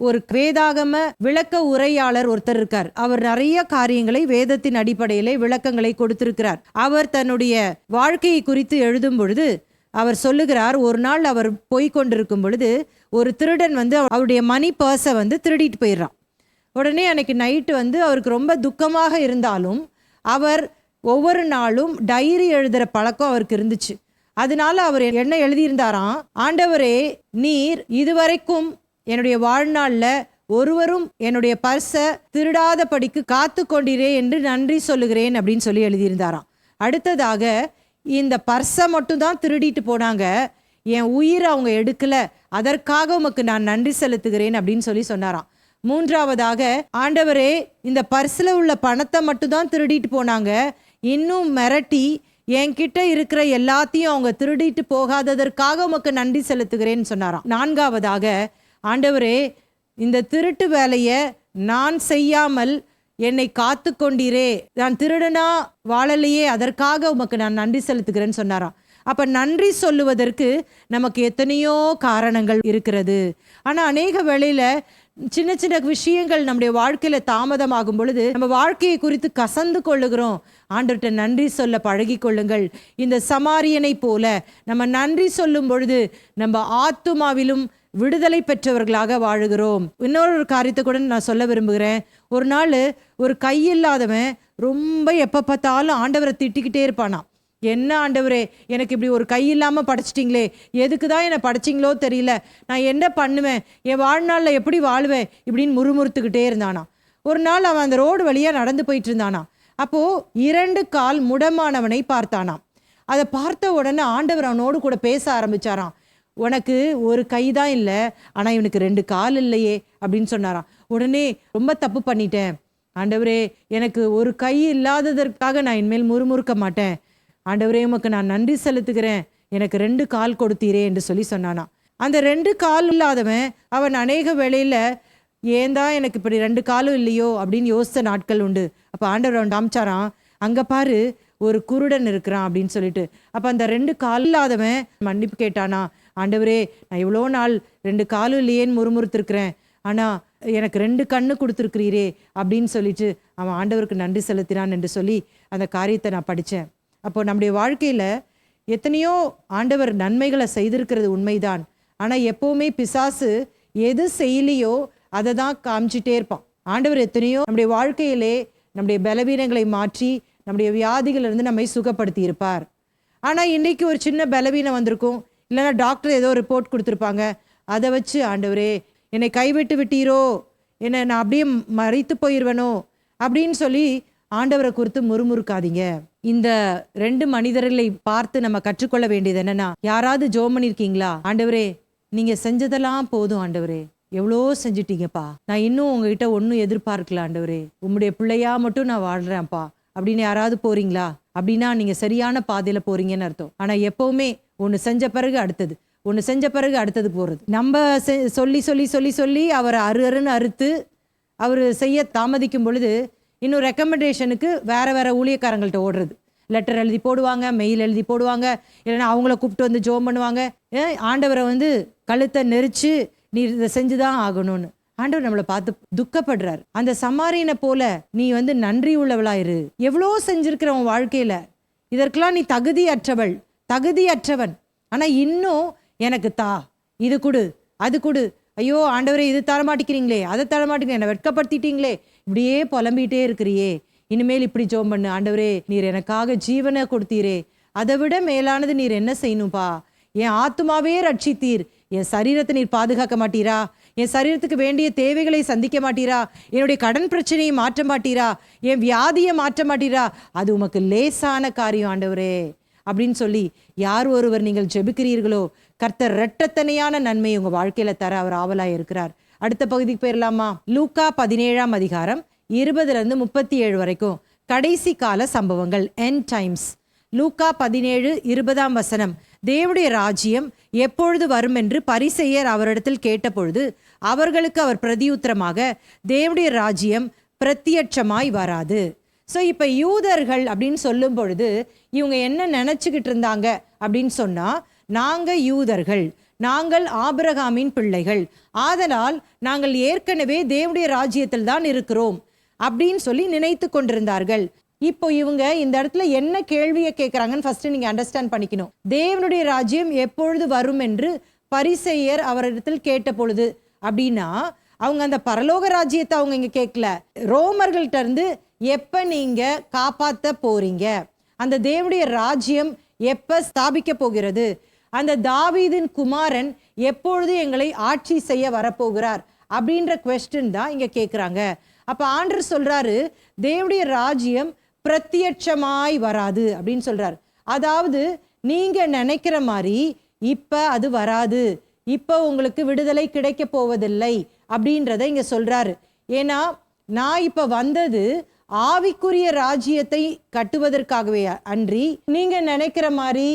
ஒரு வேதாகம விளக்க உரையாளர் ஒருத்தர் இருக்கார். அவர் நிறைய காரியங்களை வேதத்தின் அடிப்படையிலே விளக்கங்களை கொடுத்திருக்கிறார். அவர் தன்னுடைய வாழ்க்கையை குறித்து எழுதும் பொழுது அவர் சொல்லுகிறார், ஒரு நாள் அவர் போய்கொண்டிருக்கும் பொழுது ஒரு திருடன் வந்து அவருடைய மணி பர்ஸை வந்து திருடிட்டு போயிடுறான். உடனே அன்னைக்கு நைட்டு வந்து அவருக்கு ரொம்ப துக்கமாக இருந்தாலும் அவர் ஒவ்வொரு நாளும் டைரி எழுதுகிற பழக்கம் அவருக்கு இருந்துச்சு. அதனால அவர் என்ன எழுதியிருந்தாராம், ஆண்டவரே, நீர் இதுவரைக்கும் என்னுடைய வாழ்நாளில் ஒருவரும் என்னுடைய பர்ஸை திருடாத படிக்கு காத்து கொண்டீரே என்று நன்றி சொல்லுகிறேன் அப்படின்னு சொல்லி எழுதியிருந்தாராம். அடுத்ததாக, இந்த பர்ஸை மட்டும் தான் திருடிட்டு போனாங்க, என் உயிரை அவங்க எடுக்கல, அதற்காக உமக்கு நான் நன்றி செலுத்துகிறேன் அப்படின்னு சொல்லி சொன்னாராம். மூன்றாவதாக, ஆண்டவரே, இந்த பர்ஸில் உள்ள பணத்தை மட்டும் தான் திருடிட்டு போனாங்க, இன்னும் மிரட்டி என்கிட்ட இருக்கிற எல்லாத்தையும் அவங்க திருடிட்டு போகாததற்காக உமக்கு நன்றி செலுத்துகிறேன்னு சொன்னாராம். நான்காவதாக, ஆண்டவரே, இந்த திருட்டு வேலையை நான் செய்யாமல் என்னை காத்து கொண்டீரே, நான் திருடனா வாழலையே, அதற்காக உமக்கு நான் நன்றி செலுத்துகிறேன்னு சொன்னாராம். அப்போ நன்றி சொல்லுவதற்கு நமக்கு எத்தனையோ காரணங்கள் இருக்கிறது. ஆனால் அநேக வேளையில் சின்ன சின்ன விஷயங்கள் நம்முடைய வாழ்க்கையில் தாமதமாகும் பொழுது நம்ம வாழ்க்கையை குறித்து கசந்து கொள்ளுகிறோம். ஆண்டவர்கிட்ட நன்றி சொல்ல பழகி கொள்ளுங்கள். இந்த சமாரியனை போல நம்ம நன்றி சொல்லும் பொழுது நம்ம ஆத்துமாவிலும் விடுதலை பெற்றவர்களாக வாழுகிறோம். இன்னொரு காரியத்தை கூட நான் சொல்ல விரும்புகிறேன். ஒரு நாள் ஒரு கையில்லாதவன் ரொம்ப எப்போ பார்த்தாலும் ஆண்டவரை திட்டிக்கிட்டே இருப்பானா. என்ன ஆண்டவரே, எனக்கு இப்படி ஒரு கை இல்லாமல் படைச்சிட்டிங்களே, எதுக்கு தான் என்னை படைச்சிங்களோ தெரியல, நான் என்ன பண்ணுவேன், என் வாழ்நாளில் எப்படி வாழ்வேன் இப்படின்னு முறுமுறுத்துக்கிட்டே இருந்தானா. ஒரு நாள் அவன் அந்த ரோடு வழியாக நடந்து போயிட்டு இருந்தானா. அப்போது 2 கால் முடமானவனை பார்த்தானாம். அதை பார்த்த உடனே ஆண்டவர் அவனோடு கூட பேச ஆரம்பிச்சாராம். உனக்கு ஒரு கை தான் இல்லை, ஆனால் இவனுக்கு 2 கால் இல்லையே அப்படின்னு சொன்னாராம். உடனே ரொம்ப தப்பு பண்ணிட்டேன் ஆண்டவரே, எனக்கு ஒரு கை இல்லாததற்காக நான் இனிமேல் முறுமுறுக்க மாட்டேன், ஆண்டவரே உமக்கு நான் நன்றி செலுத்துகிறேன், எனக்கு 2 கால் கொடுத்தீரே என்று சொல்லி சொன்னானா. அந்த 2 கால் இல்லாதவன் அவன் அநேக வேளையில் ஏன் தான் எனக்கு இப்படி 2 காலும் இல்லையோ அப்படின்னு யோசித்த நாட்கள் உண்டு. அப்போ ஆண்டவர் அவன் காமிச்சாராம், அங்கே பாரு ஒரு குருடன் இருக்கிறான் அப்படின்னு சொல்லிட்டு. அப்போ அந்த 2 கால் இல்லாதவன் மன்னிப்பு கேட்டானா, ஆண்டவரே, நான் இவ்வளோ நாள் 2 காலும் இல்லையேன்னு முறுமுறுத்திருக்கிறேன், ஆனால் எனக்கு 2 கண்ணு கொடுத்துருக்கிறீரே அப்படின்னு சொல்லிட்டு அவன் ஆண்டவருக்கு நன்றி செலுத்தினான் என்று சொல்லி அந்த காரியத்தை நான் படித்தேன். அப்போ நம்முடைய வாழ்க்கையில் எத்தனையோ ஆண்டவர் நன்மைகளை செய்திருக்கிறது உண்மைதான். ஆனால் எப்போவுமே பிசாசு எது செய்யலையோ அதை தான் காமிச்சிட்டே இருப்பான். ஆண்டவர் எத்தனையோ நம்முடைய வாழ்க்கையிலே நம்முடைய பலவீனங்களை மாற்றி நம்முடைய வியாதிகளிலிருந்து நம்மை சுகப்படுத்தி இருப்பார். ஆனால் இன்றைக்கி ஒரு சின்ன பலவீனம் வந்திருக்கும், இல்லைன்னா டாக்டர் ஏதோ ரிப்போர்ட் கொடுத்துருப்பாங்க, அதை வச்சு ஆண்டவரே என்னை கைவிட்டு விட்டீரோ, என்னை நான் அப்படியே மறித்து போயிடுவேனோ அப்படின்னு சொல்லி ஆண்டவரை குறித்து முறுமுறுக்காதீங்க. இந்த 2 மனிதர்களை பார்த்து நம்ம கற்றுக்கொள்ள வேண்டியது என்னன்னா, யாராவது ஜெபம் பண்ணியிருக்கீங்களா, ஆண்டவரே நீங்க செஞ்சதெல்லாம் போதும் ஆண்டவரே, எவ்வளோ செஞ்சிட்டீங்கப்பா, நான் இன்னும் உங்ககிட்ட ஒன்றும் எதிர்பார்க்கல ஆண்டவரே, உங்களுடைய பிள்ளையா மட்டும் நான் வாழ்றேன்ப்பா அப்படின்னு யாராவது போறீங்களா? அப்படின்னா நீங்க சரியான பாதையில போறீங்கன்னு அர்த்தம். ஆனா எப்பவுமே ஒன்று செஞ்ச பிறகு அடுத்தது, ஒன்று செஞ்ச பிறகு அடுத்தது போறது. நம்ம சொல்லி சொல்லி சொல்லி சொல்லி அவரை அருன்னு அறுத்து அவர் செய்ய தாமதிக்கும் பொழுது இன்னும் ரெக்கமெண்டேஷனுக்கு வேறு வேறு ஊழியக்காரங்கள்ட்ட ஓடுறது. லெட்டர் எழுதி போடுவாங்க, மெயில் எழுதி போடுவாங்க, இல்லைன்னா அவங்கள கூப்பிட்டு வந்து ஜோம் பண்ணுவாங்க. ஆண்டவரை வந்து கழுத்தை நெரிச்சு நீ இதை செஞ்சு தான் ஆகணும்னு. ஆண்டவர் நம்மளை பார்த்து துக்கப்படுறார். அந்த சமாரியனை போல நீ வந்து நன்றி உள்ளவளாயிரு. எவ்வளோ செஞ்சிருக்கிற உன் வாழ்க்கையில், இதற்கெல்லாம் நீ தகுதியற்றவள், தகுதியற்றவன், ஆனால் இன்னும் எனக்கு தா, இது கொடு, அது கொடு, ஐயோ ஆண்டவரே இது தரமாட்டிக்கிறீங்களே, அதை தரமாட்டீங்க, என்னை வெட்கப்படுத்திட்டீங்களே, இப்படியே புலம்பிகிட்டே இருக்கிறியே, இனிமேல் இப்படி ஜோம் பண்ணு, ஆண்டவரே நீர் எனக்காக ஜீவனை கொடுத்தீரே, அதை விட மேலானது நீர் என்ன செய்யணும்பா, என் ஆத்துமாவே ரட்சித்தீர், என் சரீரத்தை நீர் பாதுகாக்க மாட்டீரா, என் சரீரத்துக்கு வேண்டிய தேவைகளை சந்திக்க மாட்டீரா, என்னுடைய கடன் பிரச்சனையை மாற்ற மாட்டீரா, என் வியாதியை மாற்ற மாட்டீரா, அது உமக்கு லேசான காரியம் ஆண்டவரே அப்படின்னு சொல்லி யார் ஒருவர் நீங்கள் ஜெபிக்கிறீர்களோ கர்த்தர் இரட்டத்தனையான நன்மை உங்க வாழ்க்கையில தர அவர் ஆவலாய் இருக்கிறார். அடுத்த பகுதிக்கு போயிடலாமா? லூக்கா 17ஆம் அதிகாரம் 20 37 வரைக்கும் கடைசி கால சம்பவங்கள், எண்ட் டைம்ஸ். லூக்கா 17:20 தேவனுடைய ராஜ்யம் எப்பொழுது வரும் என்று பரிசேயர் அவரிடத்தில் கேட்டபொழுது அவர்களுக்கு அவர் பிரதியுத்தரமாக, தேவனுடைய ராஜ்யம் பிரத்யட்சமாய் வராது. ஸோ இப்போ யூதர்கள் அப்படின்னு சொல்லும் பொழுது இவங்க என்ன நினச்சிக்கிட்டு இருந்தாங்க அப்படின்னு சொன்னால், நாங்கள் யூதர்கள், நாங்கள் ஆபிரகாமின் பிள்ளைகள், ஆதலால் நாங்கள் ஏற்கனவே தேவனுடைய ராஜ்யத்தில் தான் இருக்கிறோம் அப்படின்னு சொல்லி நினைத்து கொண்டிருந்தார்கள். இப்போ இவங்க இந்த இடத்துல என்ன கேள்வியை கேட்குறாங்கன்னு ஃபர்ஸ்ட் நீங்கள் அண்டர்ஸ்டாண்ட் பண்ணிக்கணும். தேவனுடைய ராஜ்யம் எப்பொழுது வரும் என்று பரிசேயர் அவரிடத்தில் கேட்ட பொழுது அப்படின்னா, அவங்க அந்த பரலோக ராஜ்யத்தை அவங்க இங்கே கேட்கல. ரோமர்கள்ட்ட இருந்து எப்போ நீங்கள் காப்பாற்ற போறீங்க, அந்த தேவனுடைய ராஜ்யம் எப்போ ஸ்தாபிக்க போகிறது, அந்த தாவீதின் குமாரன் எப்பொழுது எங்களை ஆட்சி செய்ய வரப்போகிறார் அப்படின்ற குவெஸ்டின் தான் இங்கே கேட்குறாங்க. அப்போ ஆண்டவர் சொல்கிறாரு, தேவனுடைய ராஜ்யம் பிரத்யட்சமாய் வராது அப்படின்னு சொல்கிறார். அதாவது நீங்கள் நினைக்கிற மாதிரி இப்போ அது வராது, இப்போ உங்களுக்கு விடுதலை கிடைக்க போவதில்லை அப்படின்றத இங்கே சொல்கிறாரு. ஏன்னா நான் இப்போ வந்தது ஆவிக்குரிய ராஜ்யத்தை கட்டுவதற்காகவே அன்றி நீங்கள் நினைக்கிற மாதிரி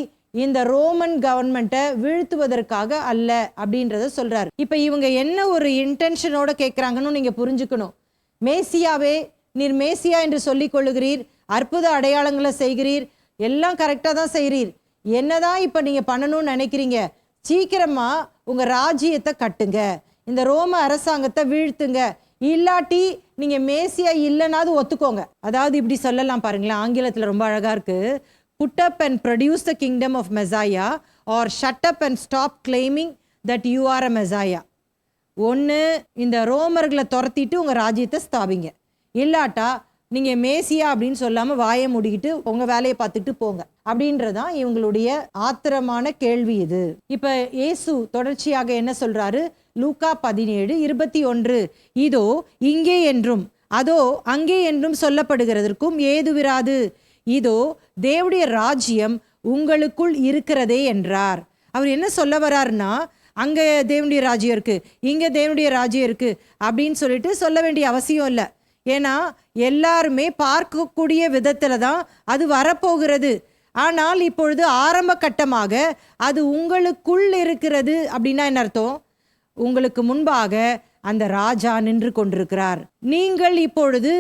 இந்த ரோமன் கவர்மெண்ட்டை வீழ்த்துவதற்காக அல்ல அப்படின்றத சொல்றாரு. இப்போ இவங்க என்ன ஒரு இன்டென்ஷனோட கேட்குறாங்கன்னு நீங்கள் புரிஞ்சுக்கணும். மேசியாவே, நீர் மேசியா என்று சொல்லிக் கொள்ளுகிறீர், அற்புத அடையாளங்களை செய்கிறீர், எல்லாம் கரெக்டாக தான் செய்கிறீர், என்னதான் இப்போ நீங்கள் பண்ணணும்னு நினைக்கிறீங்க, சீக்கிரமா உங்கள் ராஜ்யத்தை கட்டுங்க, இந்த ரோம அரசாங்கத்தை வீழ்த்துங்க, இல்லாட்டி நீங்க மேசியா இல்லைனாது ஒத்துக்கோங்க. அதாவது இப்படி சொல்லலாம் பாருங்களேன், ஆங்கிலத்தில் ரொம்ப அழகா இருக்கு. Put up and produce the kingdom of Messiah or shut up and stop claiming that you are a Messiah. ஒன்று இந்த ரோமர்களை துரத்திட்டு உங்கள் ராஜ்யத்தை ஸ்தாபிங்க, இல்லாட்டா நீங்கள் மேசியா அப்படின்னு சொல்லாமல் வாயை மூடிக்கிட்டு உங்கள் வேலையை பார்த்துட்டு போங்க அப்படின்றதான் இவங்களுடைய ஆத்திரமான கேள்வி இது. இப்போ இயேசு தொடர்ச்சியாக என்ன சொல்கிறாரு? லூக்கா 17:21 இதோ இங்கே என்றும் அதோ அங்கே என்றும் சொல்லப்படுகிறதற்கும் ஏதுவிராது, இதோ தேவனுடைய ராஜ்யம் உங்களுக்குள் இருக்கிறதே என்றார். அவர் என்ன சொல்ல வர்றாருன்னா, அங்கே தேவனுடைய ராஜ்யம் இருக்குது, இங்கே தேவனுடைய ராஜ்யம் இருக்குது அப்படின்னு சொல்லிட்டு சொல்ல வேண்டிய அவசியம் இல்லை. ஏன்னா எல்லாருமே பார்க்கக்கூடிய விதத்தில் தான் அது வரப்போகிறது. ஆனால் இப்பொழுது ஆரம்ப கட்டமாக அது உங்களுக்குள் இருக்கிறது. அப்படின்னா என்ன அர்த்தம்? உங்களுக்கு முன்பாக அந்த ராஜா நின்று கொண்டிருக்கிறார். நீங்கள் இப்பொழுது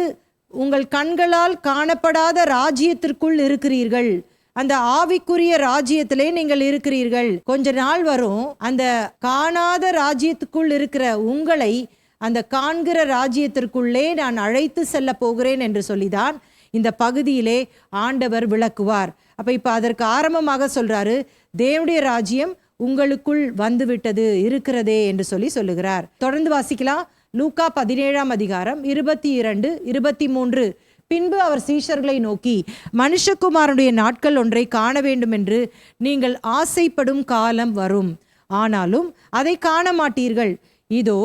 உங்கள் கண்களால் காணப்படாத ராஜ்யத்திற்குள் இருக்கிறீர்கள், அந்த ஆவிக்குரிய ராஜ்யத்திலே நீங்கள் இருக்கிறீர்கள். கொஞ்ச நாள் வரும், அந்த காணாத ராஜ்யத்துக்குள் இருக்கிற உங்களை அந்த காண்கிற ராஜ்யத்திற்குள்ளே நான் அழைத்து செல்ல போகிறேன் என்று சொல்லிதான் இந்த பகுதியிலே ஆண்டவர் விளக்குவார். அப்ப இப்ப அதற்கு ஆரம்பமாக சொல்றாரு, தேவனுடைய ராஜ்யம் உங்களுக்குள் வந்துவிட்டது, இருக்கிறதே என்று சொல்லுகிறார். தொடர்ந்து வாசிக்கலாம். லூக்கா 17ஆம் அதிகாரம் 22, 23 பின்பு அவர் சீஷர்களை நோக்கி, மனுஷகுமாரனுடைய நாட்கள் ஒன்றை காண வேண்டும் என்று நீங்கள் ஆசைப்படும் காலம் வரும், ஆனாலும் அதை காண மாட்டீர்கள். இதோ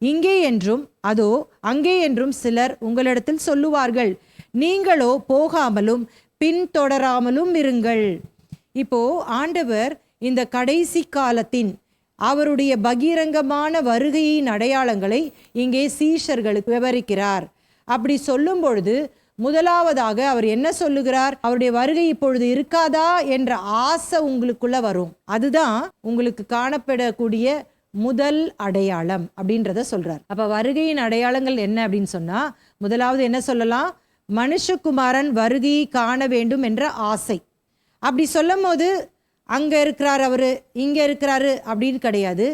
இங்கே என்றும் அதோ அங்கே என்றும் சிலர் உங்களிடத்தில் சொல்லுவார்கள், நீங்களோ போகாமலும் பின்தொடராமலும் இருங்கள். இப்போ ஆண்டவர் இந்த கடைசி காலத்தின் அவருடைய பகிரங்கமான வருகையின் அடையாளங்களை இங்கே சீஷர்களுக்கு விவரிக்கிறார். அப்படி சொல்லும் பொழுது முதலாவதாக அவர் என்ன சொல்லுகிறார்? அவருடைய வருகை இப்பொழுது இருக்காதா என்ற ஆசை உங்களுக்குள்ள வரும், அதுதான் உங்களுக்கு காணப்படக்கூடிய முதல் அடையாளம் அப்படின்றத சொல்றார். அப்ப வருகையின் அடையாளங்கள் என்ன அப்படின்னு சொன்னா, முதலாவது என்ன சொல்லலாம்? மனுஷகுமாரன் வருகையை காண வேண்டும் என்ற ஆசை. அப்படி சொல்லும் போது அங்க இருக்கிறார் அவரு, இங்க இருக்கிறாரு அப்படின்னு கிடையாது.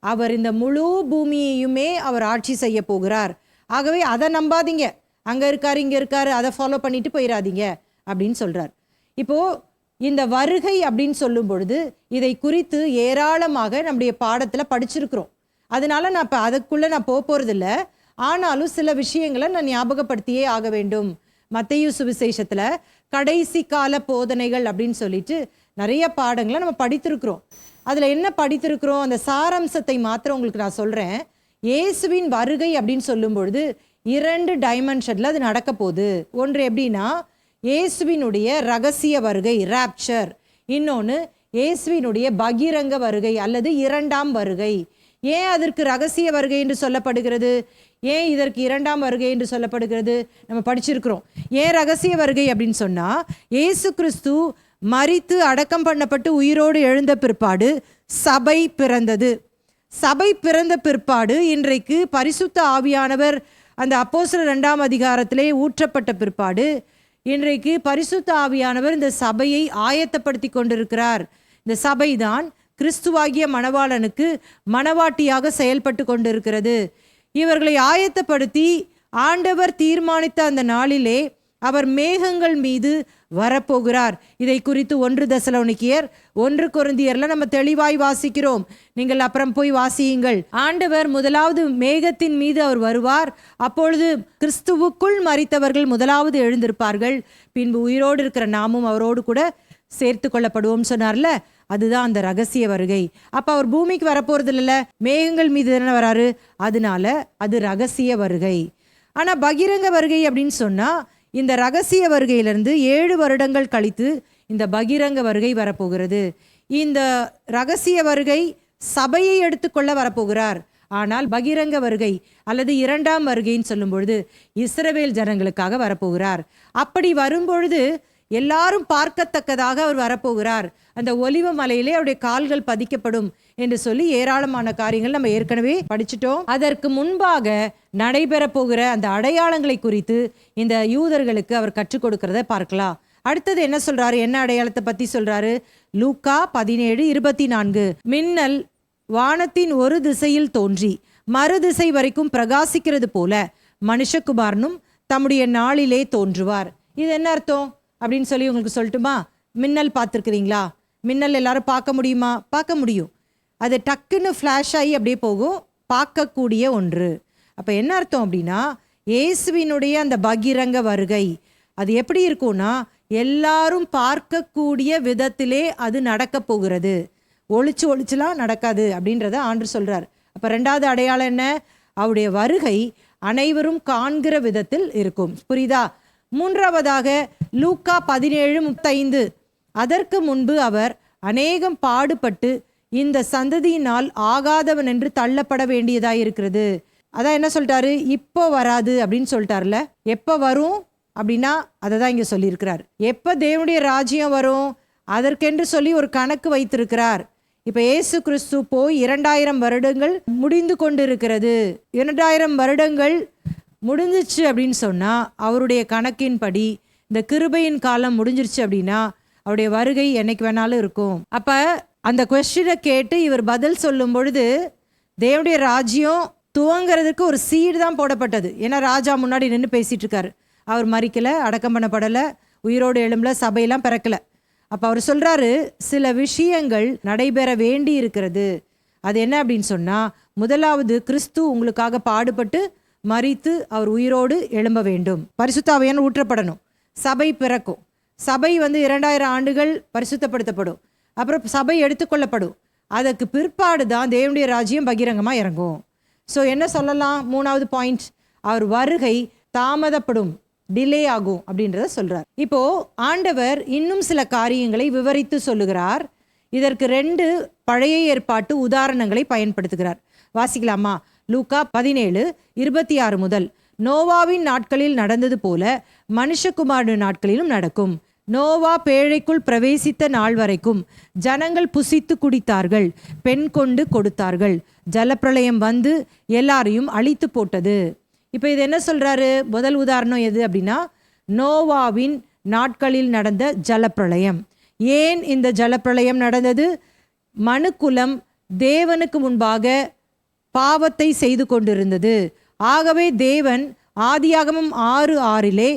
அவர் இந்த முழு பூமியையுமே அவர் ஆட்சி செய்ய போகிறார். ஆகவே அதை நம்பாதீங்க, அங்க இருக்காரு இங்க இருக்காரு அதை ஃபாலோ பண்ணிட்டு போயிடாதீங்க அப்படின்னு சொல்றார். இப்போ இந்த வருகை அப்படின்னு சொல்லும் பொழுது இதை குறித்து ஏராளமாக நம்முடைய பாடத்துல படிச்சிருக்கிறோம். அதனால நான் இப்போ அதுக்குள்ள நான் போறதில்ல. ஆனாலும் சில விஷயங்களை நான் ஞாபகப்படுத்தியே ஆக வேண்டும். மத்தேயு சுவிசேஷத்துல கடைசி கால போதனைகள் அப்படின்னு சொல்லிட்டு நிறைய பாடங்களை நம்ம படித்திருக்கிறோம். அதுல என்ன படித்திருக்கிறோம், அந்த சாராம்சத்தை மாத்திரம் உங்களுக்கு நான் சொல்றேன். இயேசுவின் வருகை அப்படின்னு சொல்லும் பொழுது 2 டைமென்ஷன்ல அது நடக்க போகுது. ஒன்று எப்படின்னா, இயேசுவினுடைய ரகசிய வருகை, ராப்சர். இன்னொன்று இயேசுவினுடைய பகிரங்க வருகை அல்லது இரண்டாம் வருகை. ஏன் அதற்கு ரகசிய வருகை என்று சொல்லப்படுகிறது? ஏன் இதற்கு இரண்டாம் வருகை என்று சொல்லப்படுகிறது? நம்ம படிச்சிருக்கிறோம். ஏன் ரகசிய வருகை அப்படின்னு சொன்னால், இயேசு கிறிஸ்து மரித்து அடக்கம் பண்ணப்பட்டு உயிரோடு எழுந்த பிற்பாடு சபை பிறந்தது. சபை பிறந்த பிற்பாடு இன்றைக்கு பரிசுத்த ஆவியானவர் அந்த அப்போஸ்தலர் 2ஆம் அதிகாரத்திலே ஊற்றப்பட்ட பிற்பாடு இன்றைக்கு பரிசுத்த ஆவியானவர் இந்த சபையை ஆயத்தப்படுத்தி கொண்டிருக்கிறார். இந்த சபைதான் கிறிஸ்துவாகிய மணவாளனுக்கு மணவாட்டியாக செயல்பட்டு கொண்டிருக்கிறது. இவர்களை ஆயத்தப்படுத்தி ஆண்டவர் தீர்மானித்த அந்த நாளிலே அவர் மேகங்கள் மீது வரப்போகிறார். இதை குறித்து 1 தெசலோனிக்கேயர் 1 கொரிந்தியர்ல நம்ம தெளிவாய் வாசிக்கிறோம். நீங்கள் அப்புறம் போய் வாசியுங்கள். ஆண்டவர் முதலாவது மேகத்தின் மீது அவர் வருவார். அப்பொழுது கிறிஸ்துவுக்குள் மரித்தவர்கள் முதலாவது எழுந்திருப்பார்கள். பின்பு உயிரோடு இருக்கிற நாமும் அவரோடு கூட சேர்த்து கொள்ளப்படுவோம் சொன்னார்ல, அதுதான் அந்த ரகசிய வருகை. அப்ப அவர் பூமிக்கு வரப்போறது இல்ல, மேகங்கள் மீது தானே வராரு, அதனால அது ரகசிய வருகை. ஆனா பகிரங்க வருகை அப்படின்னு சொன்னா, இந்த ரகசிய வருகையிலிருந்து 7 வருடங்கள் கழித்து இந்த பகிரங்க வருகை வரப்போகிறது. இந்த ரகசிய வருகை சபையை எடுத்துக்கொள்ள வரப்போகிறார். ஆனால் பகிரங்க வருகை அல்லது இரண்டாம் வருகைன்னு சொல்லும் பொழுது இஸ்ரவேல் ஜனங்களுக்காக வரப்போகிறார். அப்படி வரும்பொழுது எல்லாரும் பார்க்கத்தக்கதாக அவர் வரப்போகிறார். அந்த ஒலிவ மலையிலே அவருடைய கால்கள் பதிக்கப்படும் என்று சொல்லி ஏராளமான காரியங்கள் நம்ம ஏற்கனவே படிச்சுட்டோம். அதற்கு முன்பாக நடைபெற போகிற அந்த அடையாளங்களை குறித்து இந்த யூதர்களுக்கு அவர் கற்றுக் கொடுக்கிறத பார்க்கலாம். அடுத்தது என்ன சொல்றாரு, என்ன அடையாளத்தை பத்தி சொல்றாரு? லூக்கா 17:24 மின்னல் வானத்தின் ஒரு திசையில் தோன்றி மறு திசை வரைக்கும் பிரகாசிக்கிறது போல மனுஷகுமாரனும் தம்முடைய நாளிலே தோன்றுவார். இது என்ன அர்த்தம் அப்படின்னு சொல்லி உங்களுக்கு சொல்லட்டுமா? மின்னல் பார்த்துருக்குறீங்களா? மின்னல் எல்லாரும் பார்க்க முடியுமா? பார்க்க முடியும். அது டக்குன்னு ஃப்ளாஷ் ஆகி அப்படியே போகும், பார்க்கக்கூடிய ஒன்று. அப்போ என்ன அர்த்தம் அப்படின்னா, இயேசுவினுடைய அந்த பகிரங்க வருகை அது எப்படி இருக்கும்னா, எல்லாரும் பார்க்கக்கூடிய விதத்திலே அது நடக்க போகிறது. ஒளிச்சுலாம் நடக்காது அப்படின்றத ஆண்டவர் சொல்றார். அப்போ 2வது அடையாளம் என்ன? அவருடைய வருகை அனைவரும் காண்கிற விதத்தில் இருக்கும். புரியுதா? 3வதாக லூக்கா 17:35 அதற்கு முன்பு அவர் அநேகம் பாடுபட்டு இந்த சந்ததியினால் ஆகாதவன் என்று தள்ளப்பட வேண்டியதாக இருக்கிறது. அதான் என்ன சொல்லிட்டாரு? இப்போ வராது அப்படின்னு சொல்லிட்டார்ல. எப்போ வரும் அப்படின்னா அதை தான் இங்கே சொல்லியிருக்கிறார். எப்போ தேவனுடைய ராஜ்யம் வரும் அதற்கென்று சொல்லி ஒரு கணக்கு வைத்திருக்கிறார். இப்போ இயேசு கிறிஸ்து போய் 2000 வருடங்கள் முடிந்து கொண்டு இருக்கிறது. 2000 வருடங்கள் முடிஞ்சிச்சு அப்படின்னு சொன்னால் அவருடைய கணக்கின்படி இந்த கிருபையின் காலம் முடிஞ்சிருச்சு அப்படின்னா அவருடைய வருகை என்னைக்கு வேணாலும் இருக்கும். அப்போ அந்த கொஸ்டினை கேட்டு இவர் பதில் சொல்லும் பொழுது தேவனுடைய ராஜ்யம் துவங்கிறதுக்கு ஒரு சீடு தான் போடப்பட்டது. ஏன்னா ராஜா முன்னாடி நின்று பேசிட்டு இருக்காரு. அவர் மரிக்கலை, அடக்கம் பண்ணப்படலை, உயிரோடு எழும்பல, சபையெல்லாம் பிறக்கலை. அப்போ அவர் சொல்கிறாரு, சில விஷயங்கள் நடைபெற வேண்டி இருக்கிறது. அது என்ன அப்படின்னு சொன்னால், முதலாவது கிறிஸ்து உங்களுக்காக பாடுபட்டு மரித்து அவர் உயிரோடு எழும்ப வேண்டும். பரிசுத்த ஆவியானவர் ஊற்றப்படணும். சபை பிறக்கும். சபை 2000 ஆண்டுகள் பரிசுத்தப்படுத்தப்படும். அப்புறம் சபை எடுத்துக்கொள்ளப்படும். அதற்கு பிற்பாடு தான் தேவனுடைய ராஜ்யம் பகிரங்கமாக இறங்கும். ஸோ என்ன சொல்லலாம்? 3வது பாயிண்ட், அவர் வருகை தாமதப்படும், டிலே ஆகும் அப்படின்றத சொல்கிறார். இப்போது ஆண்டவர் இன்னும் சில காரியங்களை விவரித்து சொல்லுகிறார். இதற்கு 2 பழைய ஏற்பாட்டு உதாரணங்களை பயன்படுத்துகிறார். வாசிக்கலாமா? லூக்கா 17:26 முதல், நோவாவின் நாட்களில் நடந்தது போல மனுஷகுமாரன் நாட்களிலும் நடக்கும். நோவா பேழைக்குள் பிரவேசித்த நாள் வரைக்கும் ஜனங்கள் புசித்து குடித்தார்கள், பெண் கொண்டு கொடுத்தார்கள். ஜலப்பிரளயம் வந்து எல்லாரையும் அழித்து போட்டது. இப்போ இது என்ன சொல்றாரு? முதல் உதாரணம் எது அப்படின்னா, நோவாவின் நாட்களில் நடந்த ஜலப்பிரளயம். ஏன் இந்த ஜலப்பிரளயம் நடந்தது? மனுக்குலம் தேவனுக்கு முன்பாக பாவத்தை செய்து கொண்டிருந்தது. ஆகவே தேவன் ஆதியாகமம் 6:6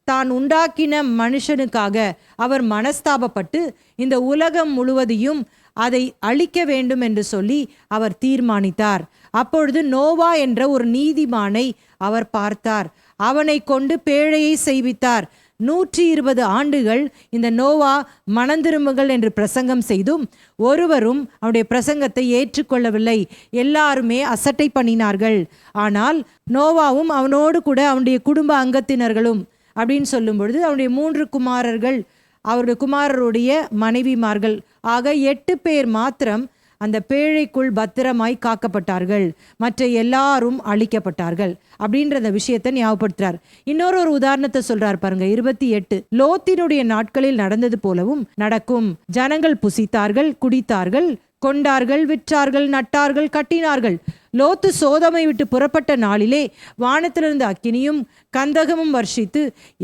தான் உண்டாக்கின மனுஷனுக்காக அவர் மனஸ்தாபப்பட்டு இந்த உலகம் முழுவதையும் அதை அழிக்க வேண்டும் என்று சொல்லி அவர் தீர்மானித்தார். அப்பொழுது நோவா என்ற ஒரு நீதிமானை அவர் பார்த்தார். அவனை கொண்டு பேழையை செய்வித்தார். 120 ஆண்டுகள் இந்த நோவா மனந்திரும்புங்கள் என்று பிரசங்கம் செய்தும் ஒருவரும் அவனுடைய பிரசங்கத்தை ஏற்றுக்கொள்ளவில்லை. எல்லாருமே அசட்டை பண்ணினார்கள். ஆனால் நோவாவும் அவனோடு கூட அவனுடைய குடும்ப அங்கத்தினர்களும் அப்படின்னு சொல்லும் பொழுது அவனுடைய 3 குமாரர்கள் அவருடைய குமாரருடைய மனைவிமார்கள் ஆக 8 பேர் மாத்திரம் அந்த பேழைக்குள் பத்திரமாய் காக்கப்பட்டார்கள், மற்ற எல்லாரும் அழிக்கப்பட்டார்கள் அப்படின்ற அந்த விஷயத்தை ஞாபகப்படுத்துறார். இன்னொரு உதாரணத்தை சொல்றார் பாருங்க, 28. லோத்தினுடைய நாட்களில் நடந்தது போலவும் நடக்கும். ஜனங்கள் புசித்தார்கள், குடித்தார்கள், கொண்டார்கள், விற்றார்கள், நட்டார்கள், கட்டினார்கள். லோத்து சோதமை விட்டு புறப்பட்ட நாளிலே வானத்திலிருந்து அக்கினியும் கந்தகமும் வர்ஷித்து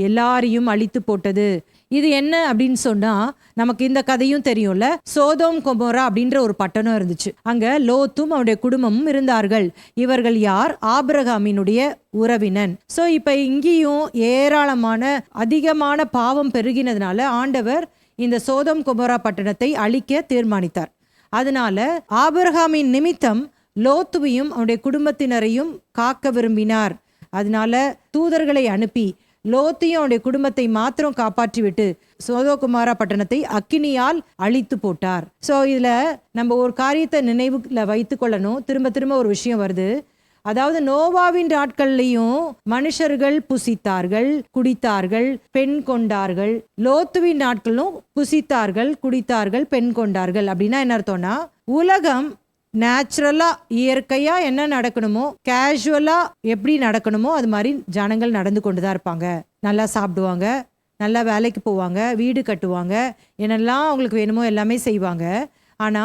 எல்லாரையும் அழித்து போட்டது. இது என்ன அப்படின்னு சொன்னா, நமக்கு இந்த கதையும் தெரியும்ல. சோதோம் கொமோரா அப்படின்ற ஒரு பட்டணம் இருந்துச்சு. அங்க லோத்தும் அவருடைய குடும்பமும் இருந்தார்கள். இவர்கள் யார்? ஆபிரகாமினுடைய உறவினன். சோ இப்ப இங்கேயும் ஏராளமான அதிகமான பாவம் பெருகினதுனால ஆண்டவர் இந்த சோதோம் கொமோரா பட்டணத்தை அழிக்க தீர்மானித்தார். அதனால ஆபிரகாமின் நிமித்தம் லோத்துவையும் அவனுடைய குடும்பத்தினரையும் காக்க விரும்பினார். அதனால தூதர்களை அனுப்பி லோத்தையும் அவனுடைய குடும்பத்தை மாத்திரம் காப்பாற்றி விட்டு சோதோகுமாரா பட்டணத்தை அக்கினியால் அழித்து போட்டார். சோ இதுல நம்ம ஒரு காரியத்தை நினைவுல வைத்து கொள்ளணும். திரும்ப திரும்ப ஒரு விஷயம் வருது. அதாவது நோவாவின் நாட்கள்லையும் மனுஷர்கள் புசித்தார்கள், குடித்தார்கள், பெண் கொண்டார்கள். லோத்துவின் நாட்களும் புசித்தார்கள், குடித்தார்கள், பெண் கொண்டார்கள். அப்படின்னா என்ன அர்த்தம்னா, உலகம் நேச்சுரலா இயற்கையா என்ன நடக்கணுமோ, கேஷுவலா எப்படி நடக்கணுமோ அது மாதிரி ஜனங்கள் நடந்து கொண்டுதான் இருப்பாங்க. நல்லா சாப்பிடுவாங்க, நல்லா வேலைக்கு போவாங்க, வீடு கட்டுவாங்க, என்னெல்லாம் அவங்களுக்கு வேணுமோ எல்லாமே செய்வாங்க. ஆனா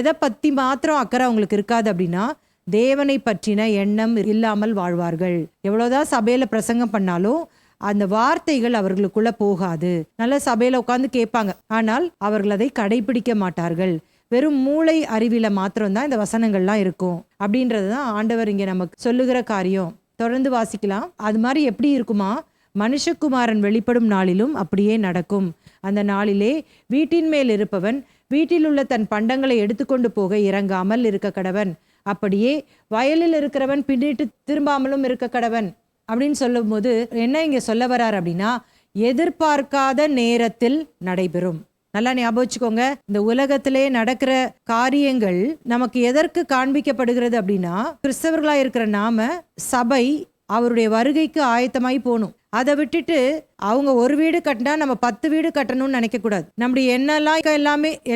எதை பத்தி மாத்திரம் அக்கறை அவங்களுக்கு இருக்காது அப்படின்னா, தேவனை பற்றின எண்ணம் இல்லாமல் வாழ்வார்கள். எவ்வளவுதான் சபையில பிரசங்கம் பண்ணாலும் அந்த வார்த்தைகள் அவர்களுக்குள்ள போகாது. நல்ல சபையில உட்கார்ந்து கேட்பாங்க, ஆனால் அவர்கள் அதை கடைபிடிக்க மாட்டார்கள். வெறும் மூளை அறிவில மாத்திரம்தான் இந்த வசனங்கள்லாம் இருக்கும் அப்படின்றதுதான் ஆண்டவர் இங்க நமக்கு சொல்லுகிற காரியம். தொடர்ந்து வாசிக்கலாம். அது மாதிரி எப்படி இருக்குமா, மனுஷகுமாரன் வெளிப்படும் நாளிலும் அப்படியே நடக்கும். அந்த நாளிலே வீட்டின் மேல் இருப்பவன் வீட்டில் உள்ள தன் பண்டங்களை எடுத்துக்கொண்டு போக இறங்காமல் இருக்க கடவன். அப்படியே வயலில் இருக்கிறவன் பின்னிட்டு திரும்பாமலும் இருக்க கடவன் அப்படின்னு சொல்லும் போது என்ன இங்க சொல்ல வர்றார் அப்படின்னா, எதிர்பார்க்காத நேரத்தில் நடைபெறும். நல்லா ஞாபகம் வச்சுக்கோங்க. இந்த உலகத்திலே நடக்கிற காரியங்கள் நமக்கு எதற்கு காண்பிக்கப்படுகிறது அப்படின்னா, கிறிஸ்தவர்களா இருக்கிற நாம சபை அவருடைய வருகைக்கு ஆயத்தமாய் போகணும். அதை விட்டுட்டு அவங்க ஒரு வீடு கட்டினா நம்ம 10 வீடு கட்டணும்னு நினைக்க கூடாது. நம்முடைய எண்ணெல்லாம்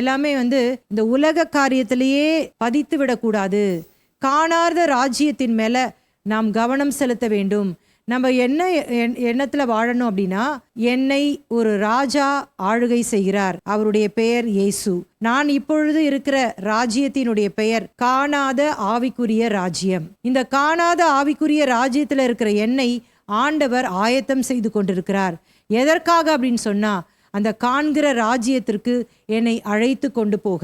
எல்லாமே இந்த உலக காரியத்திலேயே பதித்து விடக்கூடாது. காணாத ராஜ்யத்தின் மேல நாம் கவனம் செலுத்த வேண்டும். நம்ம என்ன எண்ணத்துல வாழணும் அப்படின்னா, என்னை ஒரு ராஜா ஆளுகை செய்கிறார், அவருடைய பெயர் இயேசு. நான் இப்பொழுது இருக்கிற ராஜ்யத்தினுடைய பெயர் காணாத ஆவிக்குரிய ராஜ்யம். இந்த காணாத ஆவிக்குரிய ராஜ்யத்துல இருக்கிற என்னை ஆண்டவர் ஆயத்தம் செய்து கொண்டிருக்கிறார். எதற்காக அப்படின்னு சொன்னா, அந்த காண்கிற ராஜ்யத்திற்கு என்னை அழைத்து கொண்டு போக.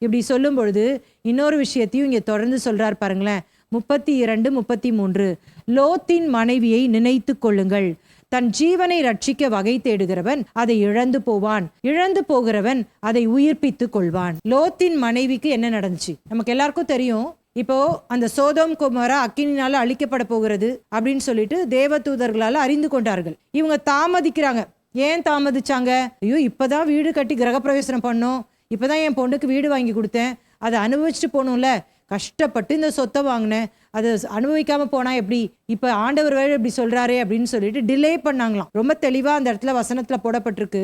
இப்படி சொல்லும் பொழுது இன்னொரு விஷயத்தையும் இங்க தொடர்ந்து சொல்றார் பாருங்களேன். 32, 33. லோத்தின் மனைவியை நினைத்து கொள்ளுங்கள். தன் ஜீவனை ரட்சிக்க வகை தேடுகிறவன் அதை இழந்து போவான், இழந்து போகிறவன் அதை உயிர்ப்பித்து கொள்வான். லோத்தின் மனைவிக்கு என்ன நடந்துச்சு நமக்கு எல்லாருக்கும் தெரியும். இப்போ அந்த சோதோம் கொமோரா அக்கினினால அழிக்கப்பட போகிறது அப்படின்னு சொல்லிட்டு தேவதூதர்களால அறிந்து கொண்டார்கள். இவங்க தாமதிக்கிறாங்க. ஏன் தாமதிச்சாங்க? ஐயோ, இப்பதான் வீடு கட்டி கிரகப்பிரவேசனம் பண்ணோம், இப்பதான் என் பொண்ணுக்கு வீடு வாங்கி கொடுத்தேன், அதை அனுபவிச்சுட்டு போகணும்ல, கஷ்டப்பட்டு இந்த சொத்தை வாங்கினேன், அதை அனுபவிக்காம போனா எப்படி, இப்ப ஆண்டவர் வேறு இப்படி சொல்றாரே அப்படின்னு சொல்லிட்டு டிலே பண்ணாங்களாம். ரொம்ப தெளிவா அந்த இடத்துல வசனத்துல போடப்பட்டிருக்கு.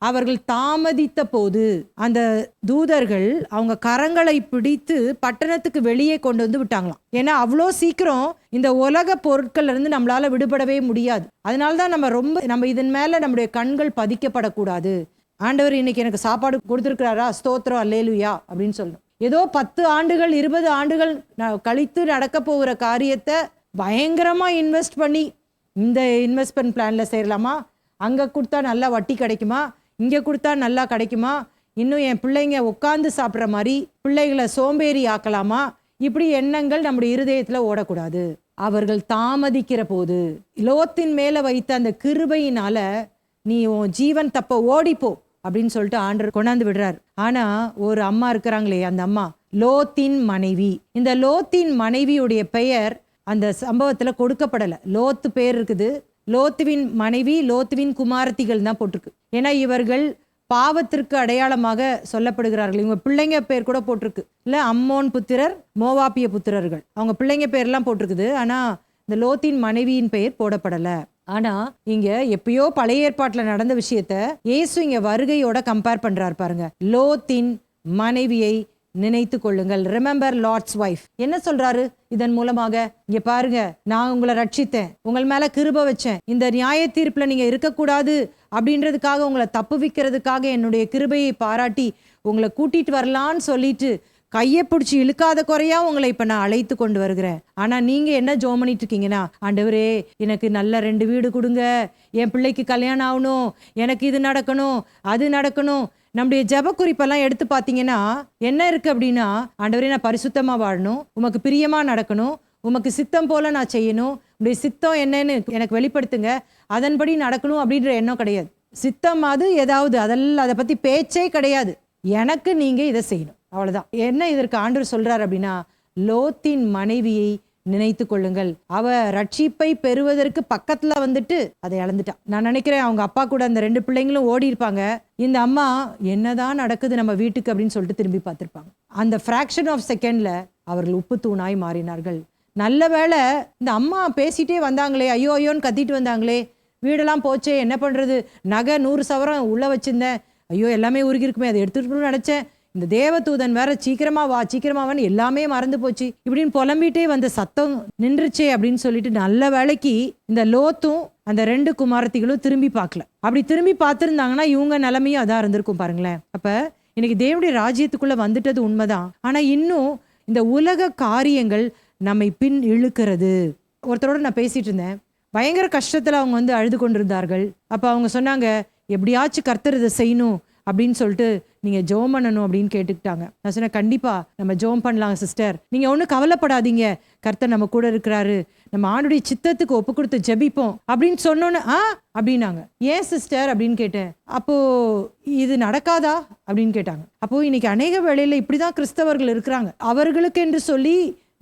அவர்கள் தாமதித்த போது அந்த தூதர்கள் அவங்க கரங்களை பிடித்து பட்டணத்துக்கு வெளியே கொண்டு வந்து விட்டாங்களாம். ஏன்னா அவ்வளோ சீக்கிரம் இந்த உலக பொருட்கள்ல இருந்து நம்மளால விடுபடவே முடியாது. அதனால்தான் நம்ம இதன் மேல நம்முடைய கண்கள் பதிக்கப்படக்கூடாது. ஆண்டவர் இன்னைக்கு எனக்கு சாப்பாடு கொடுத்துருக்கிறாரா, ஸ்தோத்திரம் அல்லேலுயா அப்படின்னு சொல்லணும். ஏதோ 10 ஆண்டுகள் 20 ஆண்டுகள் கழித்து நடக்க போகிற காரியத்தை பயங்கரமா இன்வெஸ்ட் பண்ணி, இந்த இன்வெஸ்ட்மெண்ட் பிளான்ல சேரலாமா, அங்க கொடுத்தா நல்லா வட்டி கிடைக்குமா, இங்க கொடுத்தா நல்லா கிடைக்குமா, இன்னும் என் பிள்ளைங்க உட்கார்ந்து சாப்பிட்ற மாதிரி பிள்ளைகளை சோம்பேறி ஆக்கலாமா, இப்படி எண்ணங்கள் நம்முடைய இருதயத்துல ஓடக்கூடாது. அவர்கள் தாமதிக்கிற போது லோத்தின் மேல வைத்த அந்த கிருபையினால நீ உன் ஜீவன் தப்ப ஓடிப்போ அப்படின்னு சொல்லிட்டு ஆண்டவர் கொண்டாந்து விடுறார். ஆனா ஒரு அம்மா இருக்கிறாங்களே, அந்த அம்மா லோத்தின் மனைவி. இந்த லோத்தின் மனைவியுடைய பெயர் அந்த சம்பவத்துல கொடுக்கப்படல. லோத்து பேர் இருக்குது, லோத்துவின் மனைவி, லோத்துவின் குமாரத்திகள் தான் போட்டிருக்கு. ஏன்னா இவர்கள் பாவத்திற்கு அடையாளமாக சொல்லப்படுகிறார்கள். இவங்க பிள்ளைங்க பேர் கூட போட்டிருக்கு இல்ல, அம்மோன் புத்திரர், மோவாப்பிய புத்திரர்கள், அவங்க பிள்ளைங்க பேர்லாம் போட்டிருக்குது. ஆனா இந்த லோத்தின் மனைவியின் பெயர் போடப்படல. ஆனா இங்க எப்பயோ பழைய ஏற்பாட்டுல நடந்த விஷயத்த இயேசு இங்க வருகையோட கம்பேர் பண்றாரு பாருங்க. லோத்தின் மனைவியை நினைத்து கொள்ளுங்கள். Remember Lord's wife. என்ன சொல்றாரு இதன் மூலமாக? இங்க பாருங்க, நான் உங்களை ரட்சித்தேன், உங்கள் மேல கிருபை வச்சேன், இந்த நியாய தீர்ப்புல நீங்க இருக்கக்கூடாது அப்படின்றதுக்காக, உங்களை தப்புவிக்கிறதுக்காக என்னுடைய கிருபையை பாராட்டி உங்களை கூட்டிட்டு வரலான்னு சொல்லிட்டு கையை பிடிச்சி இழுக்காத குறையா உங்களை இப்ப நான் அழைத்து கொண்டு வருகிறேன். ஆனா நீங்க என்ன ஜெபம் பண்ணிட்டு இருக்கீங்கன்னா, ஆண்டவரே எனக்கு நல்ல 2 வீடு கொடுங்க, என் பிள்ளைக்கு கல்யாணம் ஆகணும், எனக்கு இது நடக்கணும், அது நடக்கணும். நம்முடைய ஜெப குறிப்பெல்லாம் எடுத்து பார்த்தீங்கன்னா என்ன இருக்கு அப்படின்னா, ஆண்டவரே நான் பரிசுத்தமா வாழணும், உமக்கு பிரியமா நடக்கணும், உமக்கு சித்தம் போல நான் செய்யணும், உடைய சித்தம் என்னன்னு எனக்கு வெளிப்படுத்துங்க, அதன்படி நடக்கணும் அப்படின்ற எண்ணம் கிடையாது. சித்தம் அது ஏதாவது அதெல்லாம் அதை பத்தி பேச்சே கிடையாது. எனக்கு நீங்க இதை செய்யணும், அவ்வளவுதான். என்ன இதற்கு ஆண்டவர் சொல்றாரு அப்படின்னா, லோத்தின் மனைவியை நினைத்து கொள்ளுங்கள். அவ ரட்சிப்பை பெறுவதற்கு பக்கத்துல வந்துட்டு அதை இழந்துட்டான். நான் நினைக்கிறேன் அவங்க அப்பா கூட அந்த 2 பிள்ளைங்களும் ஓடி இருப்பாங்க. இந்த அம்மா என்னதான் நடக்குது நம்ம வீட்டுக்கு அப்படின்னு சொல்லிட்டு திரும்பி பார்த்திருப்பாங்க. அந்த ஃபிராக்ஷன் ஆஃப் செகண்ட்ல அவர்கள் உப்பு தூணாய் மாறினார்கள். நல்ல வேளை இந்த அம்மா பேசிட்டே வந்தாங்களே, ஐயோ ஐயோன்னு கத்திட்டு வந்தாங்களே, வீடெல்லாம் போச்சே என்ன பண்றது, நகை 100 சவரம் உள்ள வச்சிருந்தேன், ஐயோ எல்லாமே உருகி இருக்குமே, அதை எடுத்துட்டு நினைச்சேன், இந்த தேவதூதன் வேற சீக்கிரமா வா சீக்கிரமாவான்னு எல்லாமே மறந்து போச்சு இப்படின்னு புலம்பிட்டே வந்த சத்தம் நின்றுச்சே அப்படின்னு சொல்லிட்டு நல்ல வேளைக்கு இந்த லோத்தும் அந்த 2 குமாரத்திகளும் திரும்பி பார்க்கல. அப்படி திரும்பி பார்த்துருந்தாங்கன்னா இவங்க நிலைமையும் அதான் இருந்திருக்கும் பாருங்களேன். அப்ப இன்னைக்கு தேவனுடைய ராஜ்யத்துக்குள்ள வந்துட்டது உண்மைதான். ஆனா இன்னும் இந்த உலக காரியங்கள் நம்மை பின் இழுக்கிறது. ஒருத்தரோட நான் பேசிட்டு இருந்தேன், பயங்கர கஷ்டத்துல அவங்க வந்து அழுது கொண்டிருந்தார்கள். அப்ப அவங்க சொன்னாங்க, எப்படியாச்சும் கர்த்தர் இதை செய்யணும் அப்படின்னு சொல்லிட்டு நீங்க ஜெபம் பண்ணணும் அப்படின்னு கேட்டுக்கிட்டாங்க. நான் சொன்னேன், கண்டிப்பா நம்ம ஜெபம் பண்ணலாம் சிஸ்டர், நீங்க ஒன்றும் கவலைப்படாதீங்க, கர்த்தர் நம்ம கூட இருக்கிறாரு, நம்ம ஆண்டுடைய சித்தத்துக்கு ஒப்பு கொடுத்து ஜெபிப்போம் அப்படின்னு சொன்னோன்னு அப்படின்னாங்க. ஏன் சிஸ்டர் அப்படின்னு கேட்டேன். அப்போ இது நடக்காதா அப்படின்னு கேட்டாங்க. அப்போ இன்னைக்கு அநேக வேளையில இப்படிதான் கிறிஸ்தவர்கள் இருக்கிறாங்க. அவர்களுக்கு என்று சொல்லி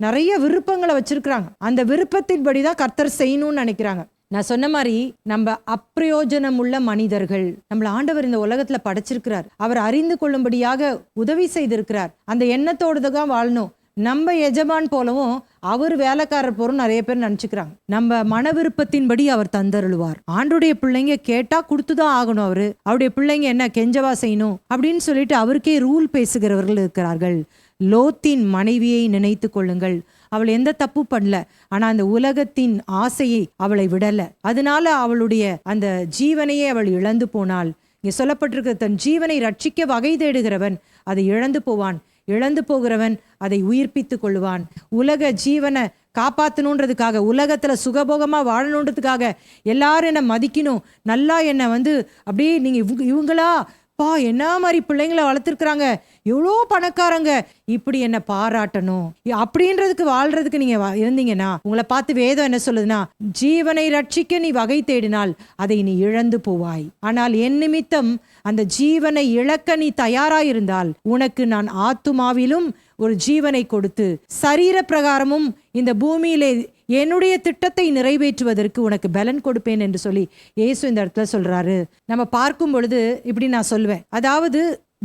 நிறைய விருப்பங்களை வச்சிருக்கிறாங்க. அந்த விருப்பத்தின்படிதான் கர்த்தர் செய்யணும்னு நினைக்கிறாங்க. நான் சொன்ன மாதிரி நம்ம அப்பிரயோஜனம் உள்ள மனிதர்கள். நம்மள ஆண்டவர் இந்த உலகத்துல படைச்சிருக்கிறார், அவர் அறிந்து கொள்ளும்படியாக உதவி செய்திருக்கிறார். அந்த எண்ணத்தோடு தான் வாழணும். நம்ம எஜமான் போலவும் அவர் வேலைக்காரர் போறோம் நிறைய பேர் நினைச்சுக்கிறாங்க. நம்ம மன விருப்பத்தின்படி அவர் தந்தருளுவார். ஆண்டுடைய பிள்ளைங்க கேட்டா கொடுத்துதான் ஆகணும். அவருடைய பிள்ளைங்க என்ன கெஞ்சவா செய்யணும் அப்படின்னு சொல்லிட்டு அவருக்கே ரூல் பேசுகிறவர்கள் இருக்கிறார்கள். லோத்தின் மனைவியை நினைத்து கொள்ளுங்கள். அவள் எந்த தப்பு பண்ணல, ஆனா அந்த உலகத்தின் ஆசையை அவளை விடல, அதனால அவளுடைய அந்த ஜீவனையே அவள் இழந்து போனாள். இங்க சொல்லப்பட்டிருக்க, தன் ஜீவனை ரட்சிக்க வகை தேடுகிறவன் அதை இழந்து போவான், இழந்து போகிறவன் அதை உயிர்ப்பித்துக் கொள்ளுவான். உலக ஜீவனை காப்பாற்றணுன்றதுக்காக, உலகத்துல சுகபோகமா வாழணுன்றதுக்காக, எல்லாரும் என்னை மதிக்கணும், நல்லா என்னை வந்து அப்படியே நீங்க இவங்களா பா என்ன மாதிரி பிள்ளைங்களை வளர்த்துருக்குறாங்க, எவ்வளோ பணக்காரங்க, இப்படி என்ன பாராட்டணும் அப்படின்றதுக்கு வாழ்றதுக்கு நீங்க இருந்தீங்கன்னா, உங்களை பார்த்து வேதம் என்ன சொல்லுதுன்னா, ஜீவனை ரட்சிக்க நீ வகை தேடினால் அதை நீ இழந்து போவாய். ஆனால் என் நிமித்தம் அந்த ஜீவனை இழக்க நீ தயாராயிருந்தால் உனக்கு நான் ஆத்துமாவிலும் ஒரு ஜீவனை கொடுத்து சரீர பிரகாரமும் இந்த பூமியிலே என்னுடைய திட்டத்தை நிறைவேற்றுவதற்கு உனக்கு பலன் கொடுப்பேன் என்று சொல்லி இயேசு இந்த இடத்துல சொல்றாரு. நம்ம பார்க்கும் பொழுது இப்படி நான் சொல்வேன், அதாவது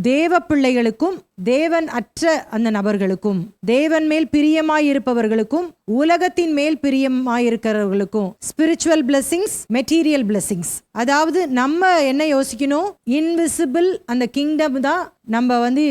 தேவ பிள்ளைகளுக்கும் தேவன் அற்ற அந்த நபர்களுக்கும், தேவன் மேல் பிரியமாயிருப்பவர்களுக்கும் உலகத்தின் மேல் பிரியமாயிருக்கிறவர்களுக்கும் ஸ்பிரிச்சுவல் பிளெஸிங்ஸ், மெட்டீரியல் பிளெஸிங்ஸ். அதாவது நம்ம என்ன யோசிக்கணும், இன்விசிபிள் அந்த கிங்டம் தான் நம்ம வந்து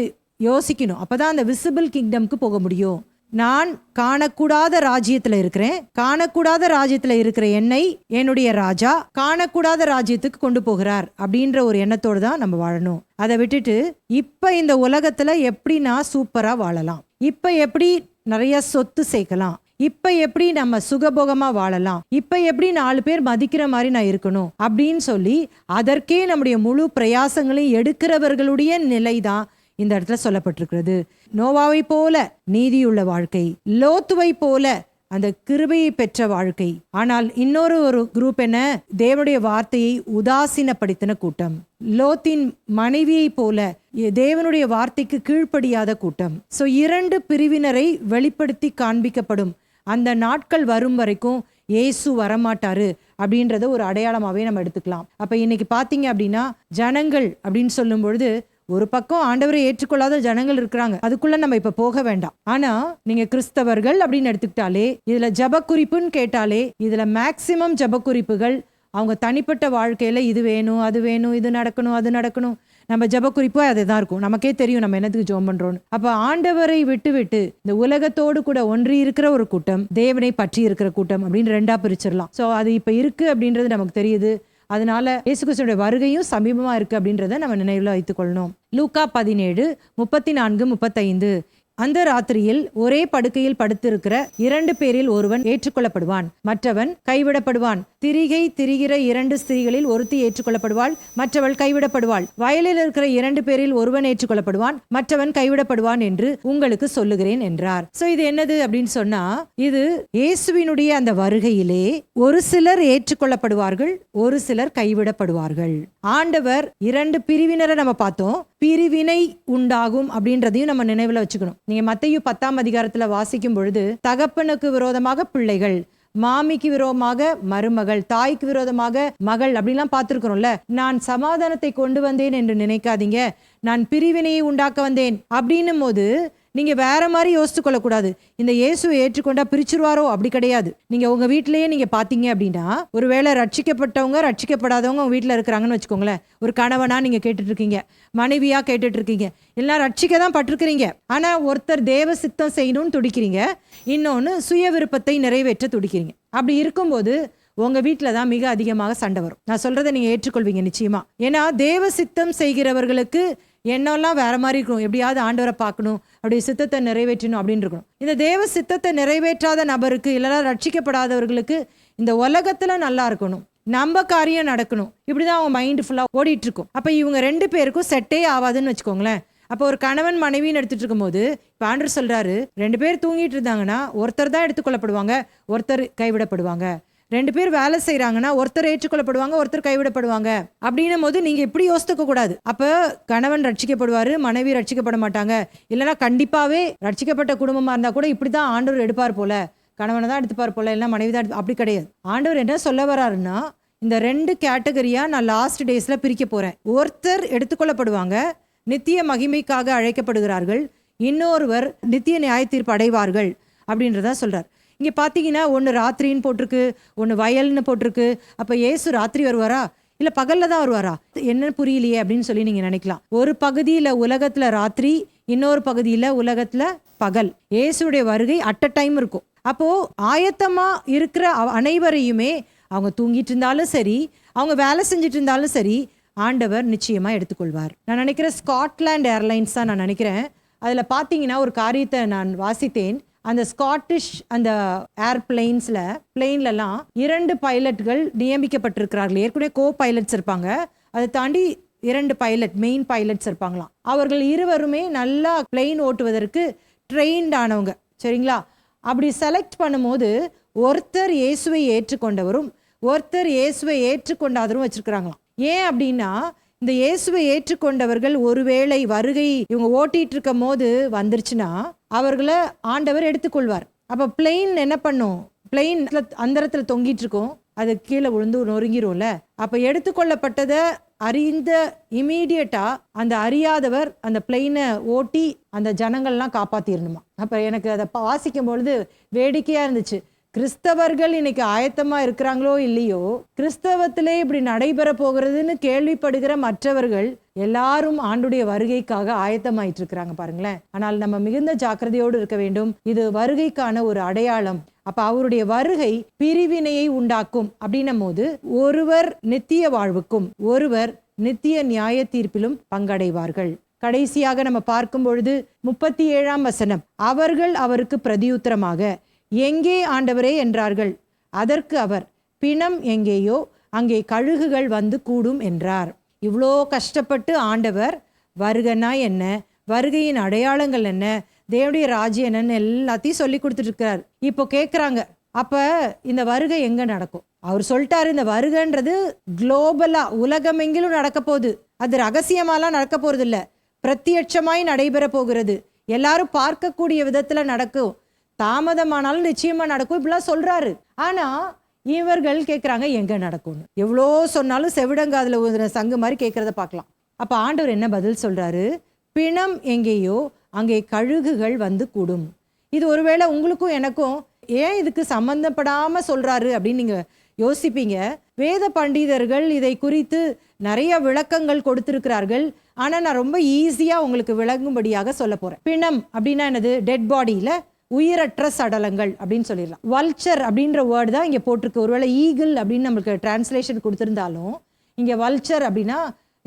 யோசிக்கணும். அப்பதான் அந்த விசிபிள் கிங்டம்க்கு போக முடியும். நான் காணக்கூடாத ராஜ்யத்துல இருக்கிறேன், காணக்கூடாத ராஜ்யத்துல இருக்கிற என்னை என்னுடைய ராஜா காணக்கூடாத ராஜ்யத்துக்கு கொண்டு போகிறார் அப்படின்ற ஒரு எண்ணத்தோடு தான் நம்ம வாழணும். அதை விட்டுட்டு இப்ப இந்த உலகத்துல எப்படி நான் சூப்பரா வாழலாம், இப்ப எப்படி நிறைய சொத்து சேர்க்கலாம், இப்ப எப்படி நம்ம சுகபோகமா வாழலாம், இப்ப எப்படி 4 பேர் மதிக்கிற மாதிரி நான் இருக்கணும் அப்படின்னு சொல்லி அதற்கே நம்முடைய முழு பிரயாசங்களையும் எடுக்கிறவர்களுடைய நிலைதான் இந்த இடத்துல சொல்லப்பட்டிருக்கிறது. நோவாவை போல நீதியுள்ள வாழ்க்கை, லோத்துவை போல அந்த கிருபையை பெற்ற வாழ்க்கை. ஆனால் ஒரு குரூப் என்ன, தேவனுடைய வார்த்தையை உதாசீனப்படுத்தின கூட்டம். லோத்தின் மனைவியை போல தேவனுடைய வார்த்தைக்கு கீழ்ப்படியாத கூட்டம். சோ 2 பிரிவினரை வெளிப்படுத்தி காண்பிக்கப்படும். அந்த நாட்கள் வரும் வரைக்கும் இயேசு வரமாட்டாரு அப்படின்றத ஒரு அடையாளமாவே நம்ம எடுத்துக்கலாம். அப்ப இன்னைக்கு பாத்தீங்க அப்படின்னா, ஜனங்கள் அப்படின்னு சொல்லும் பொழுது ஒரு பக்கம் ஆண்டவரை ஏற்றுக்கொள்ளாத ஜனங்கள் இருக்கிறாங்க, அதுக்குள்ள நம்ம இப்ப போக வேண்டாம். ஆனா நீங்க கிறிஸ்தவர்கள் அப்படின்னு எடுத்துக்கிட்டாலே, இதுல ஜப குறிப்புன்னு கேட்டாலே, இதுல மேக்சிமம் ஜப குறிப்புகள் அவங்க தனிப்பட்ட வாழ்க்கையில இது வேணும், அது வேணும், இது நடக்கணும், அது நடக்கணும். நம்ம ஜெப குறிப்பு அதுதான் இருக்கும். நமக்கே தெரியும் நம்ம என்னத்துக்கு ஜெபம் பண்றோம்னு. அப்ப ஆண்டவரை விட்டு இந்த உலகத்தோடு கூட ஒன்றி இருக்கிற ஒரு கூட்டம், தேவனை பற்றி இருக்கிற கூட்டம் அப்படின்னு 2ஆ பிரிச்சிடலாம். சோ அது இப்ப இருக்கு அப்படின்றது நமக்கு தெரியுது. அதனால இயேசு கிறிஸ்துவோட வருகையும் சமீபமா இருக்கு அப்படின்றத நம்ம நினைவுல வைத்துக் கொள்ளணும். லூக்கா 17:34-35. அந்த ராத்திரியில் ஒரே படுக்கையில் படுத்திருக்கிற 2 பேரில் ஒருவன் ஏற்றுக்கொள்ளப்படுவான், மற்றவன் கைவிடப்படுவான். திரிகை திரிகிற 2 ஸ்திரீகளில் ஒருத்தி ஏற்றுக்கொள்ளப்படுவாள், மற்றவள் கைவிடப்படுவாள். வயலில் இருக்கிற 2 பேரில் ஒருவன் ஏற்றுக்கொள்ளப்படுவான், மற்றவன் கைவிடப்படுவான் என்று உங்களுக்கு சொல்லுகிறேன் என்றார். சோ இது என்னது அப்படின்னு சொன்னா, இது இயேசுவினுடைய அந்த வருகையிலே ஒரு சிலர் ஏற்றுக்கொள்ளப்படுவார்கள், ஒரு சிலர் கைவிடப்படுவார்கள். ஆண்டவர் 2 பிரிவினரை நம்ம பார்த்தோம். பிரிவினை உண்டாகும் அப்படின்றதையும் நம்ம நினைவுல வச்சுக்கணும். நீங்க மத்தேயு 10ஆம் அதிகாரத்துல வாசிக்கும் பொழுது, தகப்பனுக்கு விரோதமாக பிள்ளைகள், மாமிக்கு விரோதமாக மருமகள், தாய்க்கு விரோதமாக மகள் அப்படிலாம் பார்த்திருக்கிறோம்ல. நான் சமாதானத்தை கொண்டு வந்தேன் என்று நினைக்காதீங்க, நான் பிரிவினையை உண்டாக்க வந்தேன் அப்படின்னும் போது நீங்க வேற மாதிரி யோசித்து கொள்ளக்கூடாது. இந்த இயேசுவை ஏற்றுக்கொண்டா பிரிச்சுருவாரோ, அப்படி கிடையாது. நீங்க உங்க வீட்டிலேயே நீங்க பாத்தீங்க அப்படின்னா, ஒருவேளை ரட்சிக்கப்பட்டவங்க ரட்சிக்கப்படாதவங்க உங்க வீட்டுல இருக்கிறாங்கன்னு வச்சுக்கோங்களேன். ஒரு கணவனா நீங்க கேட்டுட்டு இருக்கீங்க, மனைவியா கேட்டுட்டு இருக்கீங்க, எல்லாம் ரட்சிக்க தான் பட்டிருக்கிறீங்க. ஆனா ஒருத்தர் தேவ சித்தம் செய்யணும்னு துடிக்கிறீங்க, இன்னொன்னு சுய விருப்பத்தை நிறைவேற்ற துடிக்கிறீங்க. அப்படி இருக்கும்போது உங்க வீட்டுல தான் மிக அதிகமாக சண்டை வரும். நான் சொல்றதை நீங்க ஏற்றுக்கொள்வீங்க நிச்சயமா. ஏன்னா தேவ சித்தம் செய்கிறவர்களுக்கு என்னெல்லாம் வேற மாதிரி இருக்கும். எப்படியாவது ஆண்டவரை பார்க்கணும், அப்படி சித்தத்தை நிறைவேற்றணும் அப்படின்னு இருக்கணும். இந்த தேவ சித்தத்தை நிறைவேற்றாத நபருக்கு, இல்லைன்னா ரட்சிக்கப்படாதவர்களுக்கு இந்த உலகத்துல நல்லா இருக்கணும், நம்ம காரியம் நடக்கணும், இப்படிதான் அவங்க மைண்ட் ஃபுல்லா ஓடிட்டு இருக்கும். அப்ப இவங்க 2 பேருக்கும் செட்டே ஆகாதுன்னு வச்சுக்கோங்களேன். அப்போ ஒரு கணவன் மனைவின்னு எடுத்துட்டு இருக்கும் போது இப்ப ஆண்டவர் சொல்றாரு, 2 பேர் தூங்கிட்டு இருந்தாங்கன்னா ஒருத்தர் தான் எடுத்துக்கொள்ளப்படுவாங்க, ஒருத்தர் கைவிடப்படுவாங்க. 2 பேர் வேலை செய்யறாங்கன்னா ஒருத்தர் ஏற்றுக்கொள்ளப்படுவாங்க, ஒருத்தர் கைவிடப்படுவாங்க. அப்படின்னும் போது நீங்க இப்படி யோசித்துக்க கூடாது. அப்ப கணவன் ரட்சிக்கப்படுவாரு, மனைவி ரட்சிக்கப்பட மாட்டாங்க, இல்லைன்னா கண்டிப்பாவே ரட்சிக்கப்பட்ட குடும்பமா இருந்தா கூட இப்படிதான் ஆண்டவர் எடுப்பார் போல, கணவனை தான் எடுத்துப்பார் போல, இல்லைன்னா மனைவி தான். அப்படி கிடையாது. ஆண்டவர் என்ன சொல்ல வர்றாருன்னா, இந்த 2 கேட்டகரியா நான் லாஸ்ட் டேஸ்ல பிரிக்க போறேன். ஒருத்தர் எடுத்துக்கொள்ளப்படுவாங்க, நித்திய மகிமைக்காக அழைக்கப்படுகிறார்கள், இன்னொருவர் நித்திய நியாய தீர்ப்பு அடைவார்கள் அப்படின்றத சொல்றார். இங்க பாத்தீங்கன்னா ஒன்னு ராத்திரின்னு போட்டிருக்கு, ஒன்னு வயல்னு போட்டிருக்கு. அப்ப இயேசு ராத்திரி வருவாரா, இல்ல பகல்ல தான் வருவாரா, என்னன்னு புரியலையே அப்படின்னு சொல்லி நீங்க நினைக்கலாம். ஒரு பகுதியில உலகத்துல ராத்திரி, இன்னொரு பகுதியில உலகத்துல பகல். இயேசுடைய வருகை அட் அ டைம் இருக்கும். அப்போ ஆயத்தமா இருக்கிற அனைவரையுமே, அவங்க தூங்கிட்டு இருந்தாலும் சரி, அவங்க வேலை செஞ்சுட்டு இருந்தாலும் சரி, ஆண்டவர் நிச்சயமா எடுத்துக்கொள்வார். நான் நினைக்கிறேன் ஸ்காட்லாண்ட் ஏர்லைன்ஸ் தான் நான் நினைக்கிறேன். அதுல பாத்தீங்கன்னா ஒரு காரியத்தை நான் வாசித்தேன். அந்த ஸ்காட்டிஷ் அந்த பிளெயின்லலாம் 2 பைலட்கள் நியமிக்கப்பட்டிருக்கிறார்கள். ஏற்கனவே கோ பைலட்ஸ் இருப்பாங்க, அதை தாண்டி 2 பைலட், மெயின் பைலட்ஸ் இருப்பாங்களாம். அவர்கள் இருவருமே நல்லா பிளெயின் ஓட்டுவதற்கு ட்ரெயின்ட் ஆனவங்க, சரிங்களா? அப்படி செலக்ட் பண்ணும்போது ஒருத்தர் இயேசுவை ஏற்றுக்கொண்டவரும் ஒருத்தர் இயேசுவை ஏற்றுக்கொண்டாதவரும் வச்சிருக்கிறாங்களாம். ஏன் அப்படின்னா, இந்த இயேசுவை ஏற்றுக்கொண்டவர்கள் ஒருவேளை வருகை இவங்க ஓட்டிட்டு இருக்கும் போது வந்துருச்சுன்னா அவர்களை ஆண்டவர் எடுத்துக்கொள்வார். அப்ப பிளெயின் என்ன பண்ணும், பிளெயின் அந்தரத்துல தொங்கிட்டு இருக்கும், அது கீழே விழுந்து நொறுங்கிரும்ல. அப்ப எடுத்துக்கொள்ளப்பட்டதை அறிந்த இமீடியட்டா அந்த அறியாதவர் அந்த பிளெயினை ஓட்டி அந்த ஜனங்கள்லாம் காப்பாத்திரணுமா. அப்ப எனக்கு அதை வாசிக்கும் பொழுது வேடிக்கையா இருந்துச்சு. கிறிஸ்தவர்கள் இன்னைக்கு ஆயத்தமா இருக்கிறாங்களோ இல்லையோ, கிறிஸ்தவத்திலே இப்படி நடைபெற போகிறதுன்னு கேள்விப்படுகிற மற்றவர்கள் எல்லாரும் ஆண்டுடைய வருகைக்காக ஆயத்தமாயிட்டு இருக்கிறாங்க பாருங்களேன். ஆனால் நம்ம மிகுந்த ஜாக்கிரதையோடு இருக்க வேண்டும். இது வருகைக்கான ஒரு அடையாளம். அப்ப அவருடைய வருகை பிரிவினையை உண்டாக்கும் அப்படின்னும் போது ஒருவர் நித்திய வாழ்வுக்கும் ஒருவர் நித்திய நியாய தீர்ப்பிலும் பங்கடைவார்கள். கடைசியாக நம்ம பார்க்கும் பொழுது 37ஆம் வசனம், அவர்கள் அவருக்கு பிரதியுத்தரமாக, எங்கே ஆண்டவரே என்றார்கள். அதற்கு அவர், பிணம் எங்கேயோ அங்கே கழுகுகள் வந்து கூடும் என்றார். இவ்வளோ கஷ்டப்பட்டு ஆண்டவர் வருகைனா என்ன, வருகையின் அடையாளங்கள் என்ன, தேவனுடைய ராஜ்யம் என்னன்னு எல்லாத்தையும் சொல்லி கொடுத்துட்டு இருக்கிறார். இப்போ கேட்குறாங்க, அப்ப இந்த வருகை எங்க நடக்கும்? அவர் சொல்லிட்டாரு, இந்த வருகைன்றது குளோபலா உலகமெங்கிலும் நடக்க போகுது. அது ரகசியமாலாம் நடக்க போறது இல்ல, பிரத்யட்சமாய் நடைபெற போகிறது. எல்லாரும் பார்க்கக்கூடிய விதத்துல நடக்கும், தாமதமானாலும் நிச்சயமா நடக்கும், இப்படிலாம் சொல்றாரு. ஆனா இவர்கள் கேட்குறாங்க எங்க நடக்கும்னு. எவ்வளோ சொன்னாலும் செவிடங்காதுல ஊதுன சங்கு மாதிரி கேட்கறத பார்க்கலாம். அப்ப ஆண்டவர் என்ன பதில் சொல்றாரு, பிணம் எங்கேயோ அங்கே கழுகுகள் வந்து கூடும். இது ஒருவேளை உங்களுக்கும் எனக்கும் ஏன் இதுக்கு சம்பந்தப்படாம சொல்றாரு அப்படின்னு நீங்க யோசிப்பீங்க, வேத பண்டிதர்கள் இதை குறித்து நிறைய விளக்கங்கள் கொடுத்திருக்கிறார்கள். ஆனா நான் ரொம்ப ஈஸியா உங்களுக்கு விளங்கும்படியாக சொல்ல போறேன். பிணம் அப்படின்னா என்னது? டெட் பாடியில உயிரற்ற சடலங்கள் அப்படின்னு சொல்லிடலாம். வல்ச்சர் அப்படின்ற வேர்டு தான் இங்க போட்டிருக்கு. ஒருவேளை ஈகிள் அப்படின்னு நம்மளுக்கு டிரான்ஸ்லேஷன் கொடுத்திருந்தாலும் இங்க வல்ச்சர் அப்படின்னா,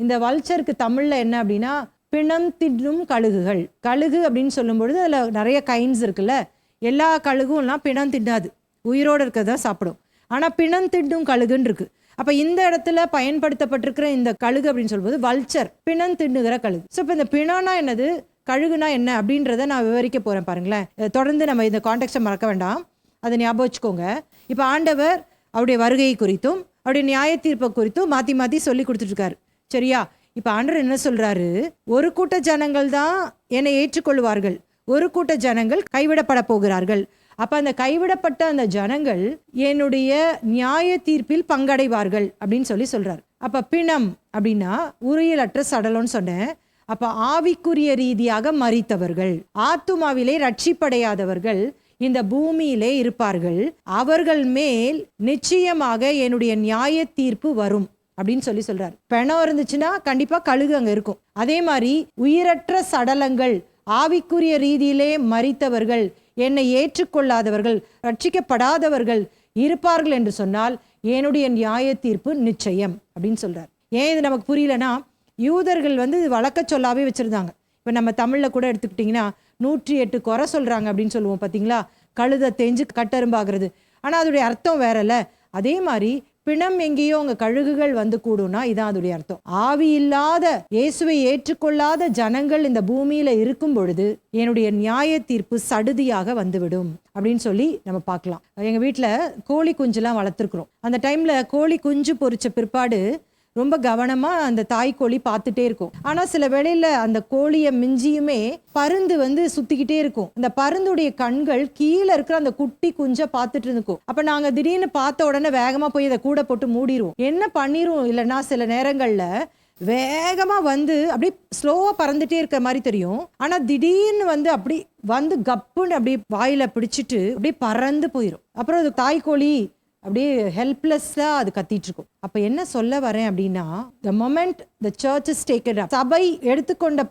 இந்த வல்ச்சருக்கு தமிழ்ல என்ன அப்படின்னா பிணம் தின்னும் கழுகுகள். கழுகு அப்படின்னு சொல்லும் பொழுது அதுல நிறைய கைண்ட்ஸ் இருக்குல்ல. எல்லா கழுகும்லாம் பிணம் தின்னாது, உயிரோடு இருக்கிறதா சாப்பிடும். ஆனா பிணம் தின்னும் கழுகுன்னு இருக்கு. அப்ப இந்த இடத்துல பயன்படுத்தப்பட்டிருக்கிற இந்த கழுகு அப்படின்னு சொல்லும்போது வல்ச்சர், பிணம் தின்னுகிற கழுகு. ஸோ இப்போ இந்த பிணம்னா என்னது, கழுகுனா என்ன அப்படின்றத நான் விவரிக்க போறேன் பாருங்களேன். தொடர்ந்து நம்ம இந்த கான்டெக்ஸ்டை மறக்க வேண்டாம், அதை ஞாபகம் வச்சுக்கோங்க. இப்போ ஆண்டவர் அவருடைய வருகை குறித்தும் அவருடைய நியாய தீர்ப்பை குறித்தும் மாற்றி மாற்றி சொல்லி கொடுத்துட்டு இருக்காரு. சரியா? இப்போ ஆண்டவர் என்ன சொல்றாரு, ஒரு கூட்ட ஜனங்கள் தான் என்னை ஏற்றுக்கொள்வார்கள், ஒரு கூட்ட ஜனங்கள் கைவிடப்பட போகிறார்கள். அப்ப அந்த கைவிடப்பட்ட அந்த ஜனங்கள் என்னுடைய நியாய தீர்ப்பில் பங்கடைவார்கள் அப்படின்னு சொல்றாரு. அப்ப பிணம் அப்படின்னா உயிரற்ற சடலம்னு சொன்னேன். அப்ப ஆவிக்குரிய ரீதியாக மரித்தவர்கள், ஆத்துமாவிலே ரட்சிப்படையாதவர்கள் இந்த பூமியிலே இருப்பார்கள். அவர்கள் மேல் நிச்சயமாக என்னுடைய நியாய தீர்ப்பு வரும் அப்படின்னு சொல்றாரு. பிணம் இருந்துச்சுன்னா கண்டிப்பா கழுகு அங்க இருக்கும். அதே மாதிரி உயிரற்ற சடலங்கள், ஆவிக்குரிய ரீதியிலே மரித்தவர்கள், என்னை ஏற்றுக்கொள்ளாதவர்கள், ரட்சிக்கப்படாதவர்கள் இருப்பார்கள் என்று சொன்னால் என்னுடைய நியாய தீர்ப்பு நிச்சயம் அப்படின்னு சொல்றார். ஏன் இது நமக்கு புரியலன்னா, யூதர்கள் இது வழக்க சொல்லாவே வச்சிருந்தாங்க. இப்போ நம்ம தமிழில் கூட எடுத்துக்கிட்டிங்கன்னா 108 குறை சொல்றாங்க அப்படின்னு சொல்லுவோம் பார்த்தீங்களா, கழுதை தேஞ்சு கட்டெரும்பாகிறது. ஆனால் அதோடைய அர்த்தம் வேறல்ல. அதே மாதிரி பிணம் எங்கேயோ அங்க கழுகுகள் கூடும்னா இதான் அதோடைய அர்த்தம். ஆவி இல்லாத, இயேசுவை ஏற்றுக்கொள்ளாத ஜனங்கள் இந்த பூமியில இருக்கும் பொழுது என்னுடைய நியாய தீர்ப்பு சடுதியாக வந்துவிடும் அப்படின்னு சொல்லி நம்ம பார்க்கலாம். எங்க வீட்டுல கோழி குஞ்சுலாம் வளர்த்துருக்குறோம். அந்த டைம்ல கோழி குஞ்சு பொரிச்ச பிற்பாடு ரொம்ப கவனமா அந்த தாய்க்கோழி பார்த்துட்டே இருக்கும். ஆனா சில வேளையில அந்த கோழியை மிஞ்சியுமே பருந்து சுத்திக்கிட்டே இருக்கும். அந்த பருந்துடைய கண்கள் கீழே இருக்கிற அந்த குட்டி குஞ்சை பார்த்துட்டு இருக்கும். அப்ப நாங்க திடீர்னு பார்த்த உடனே வேகமா போய் அதை கூட போட்டு மூடிடுவோம். என்ன பண்ணிரும், இல்லைன்னா சில நேரங்கள்ல வேகமா அப்படி ஸ்லோவா பறந்துட்டே இருக்க மாதிரி தெரியும். ஆனா திடீர்னு அப்படி கப்புன்னு அப்படி வாயில பிடிச்சிட்டு அப்படி பறந்து போயிடும். அப்புறம் அது தாய்க்கோழி அப்படியே ஹெல்ப்லெஸ்ஸா அது கத்திட்டு இருக்கும். அப்ப என்ன சொல்ல வரேன் அப்படின்னா, the moment the church is taken up, சபை எடுத்துக்கொண்ட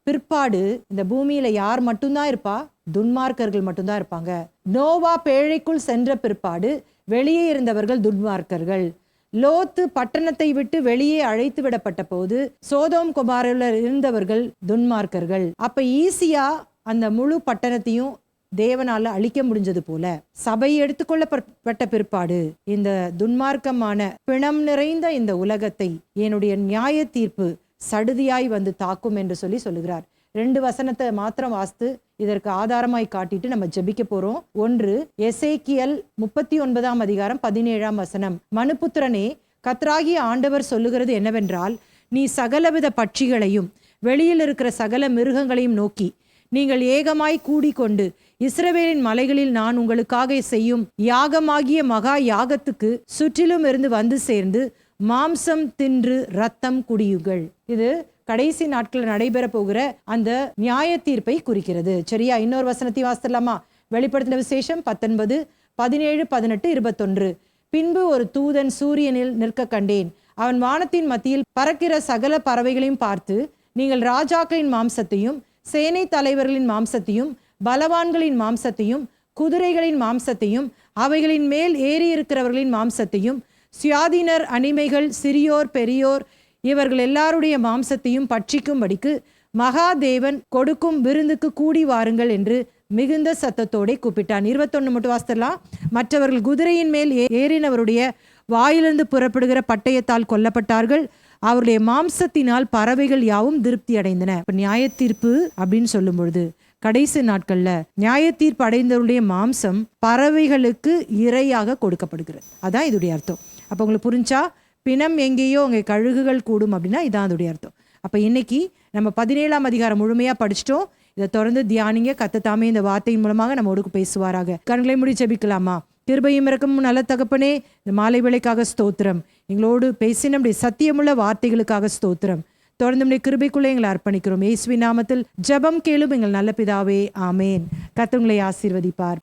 பிற்பாடு இந்த பூமியில யார் மட்டும்தான் இருப்பா? துன்மார்க்கர்கள் மட்டும்தான் இருப்பாங்க. நோவா பேழைக்குள் சென்ற பிற்பாடு வெளியே இருந்தவர்கள் துன்மார்க்கர்கள். லோத்து பட்டணத்தை விட்டு வெளியே அழைத்து விடப்பட்ட போது சோதோம் குமாரில் இருந்தவர்கள் துன்மார்க்கர்கள். அப்ப ஈஸியா அந்த முழு பட்டணத்தையும் தேவனால அழிக்க முடிஞ்சது போல சபை எடுத்துக்கொள்ளப்பட்ட பிற்பாடு இந்த துன்மார்க்கமான பிணம் நிறைந்த இந்த உலகத்தை என்னுடைய நியாய தீர்ப்பு சடுதியாய் தாக்கும் என்று சொல்லுகிறார். 2 வசனத்தை மாத்திரம் வாசித்து இதற்கு ஆதாரமாய் காட்டிட்டு நம்ம ஜெபிக்க போறோம். 1 எசேக்கியல் 39ஆம் அதிகாரம் 17ஆம் வசனம். மனுபுத்திரனே, கர்த்தராகிய ஆண்டவர் சொல்லுகிறது என்னவென்றால், நீ சகலவித பட்சிகளையும் வெளியில் இருக்கிற சகல மிருகங்களையும் நோக்கி, நீங்கள் ஏகமாய் கூடிக்கொண்டு இஸ்ரவேலின் மலைகளில் நான் உங்களுக்காக செய்யும் யாகமாகிய மகா யாகத்துக்கு சுற்றிலும் இருந்து சேர்ந்து மாம்சம் தின்று ரத்தம் குடியுங்கள். இது கடைசி நாட்களில் நடைபெற போகிற அந்த நியாய தீர்ப்பை குறிக்கிறது. சரியா? இன்னொரு வசனத்தை வாசிக்கலாமா? வெளிப்படுத்தின விசேஷம் 19, 17, 18, 21. பின்பு ஒரு தூதன் சூரியனில் நிற்க கண்டேன். அவன் வானத்தின் மத்தியில் பறக்கிற சகல பறவைகளையும் பார்த்து, நீங்கள் ராஜாக்களின் மாம்சத்தையும் சேனை தலைவர்களின் மாம்சத்தையும் பலவான்களின் மாம்சத்தையும் குதிரைகளின் மாம்சத்தையும் அவைகளின் மேல் ஏறி இருக்கிறவர்களின் மாம்சத்தையும் சுயாதீனர், அடிமைகள், சிறியோர், பெரியோர் இவர்கள் எல்லாருடைய மாம்சத்தையும் பட்சிக்கும்படிக்கு மகாதேவன் கொடுக்கும் விருந்துக்கு கூடி வாருங்கள் என்று மிகுந்த சத்தத்தோட கூப்பிட்டான். 21 மட்டும் வாசித்தலாம். மற்றவர்கள் குதிரையின் மேல் ஏறினவருடைய வாயிலிருந்து புறப்படுகிற பட்டயத்தால் கொல்லப்பட்டார்கள். அவருடைய மாம்சத்தினால் பறவைகள் யாவும் திருப்தி அடைந்தன. நியாய தீர்ப்பு அப்படின்னு சொல்லும் பொழுது கடைசி நாட்கள்ல நியாய தீர்ப்பு அடைந்தவருடைய மாம்சம் பறவைகளுக்கு இரையாக கொடுக்கப்படுகிறது. அதான் இதோடைய அர்த்தம். அப்ப உங்களுக்கு புரிஞ்சா, பிணம் எங்கேயோ அங்கே கழுகுகள் கூடும் அப்படின்னா இதான் அதோடைய அர்த்தம். அப்ப இன்னைக்கு நம்ம 17ஆம் அதிகாரம் முழுமையா படிச்சிட்டோம். இதை தொடர்ந்து தியானிங்க. கர்த்தர் இந்த வார்த்தையின் மூலமாக நம்மோடு பேசுவாராக. கண்களை மூடி ஜெபிக்கலாமா? கிருபையும் இரக்கமும் நல்ல தகப்பனே, இந்த மாலை வேளைக்காக ஸ்தோத்திரம். எங்களோடு பேசி நம்முடைய சத்தியமுள்ள வார்த்தைகளுக்காக ஸ்தோத்திரம். தொடர்ந்து நம்முடைய கிருபைக்குள்ளே எங்களை அர்ப்பணிக்கிறோம். இயேசுவின் நாமத்தில் ஜெபம் கேளும் எங்கள் நல்ல பிதாவே, ஆமேன். கர்த்தர் உங்களை ஆசீர்வதிப்பார்.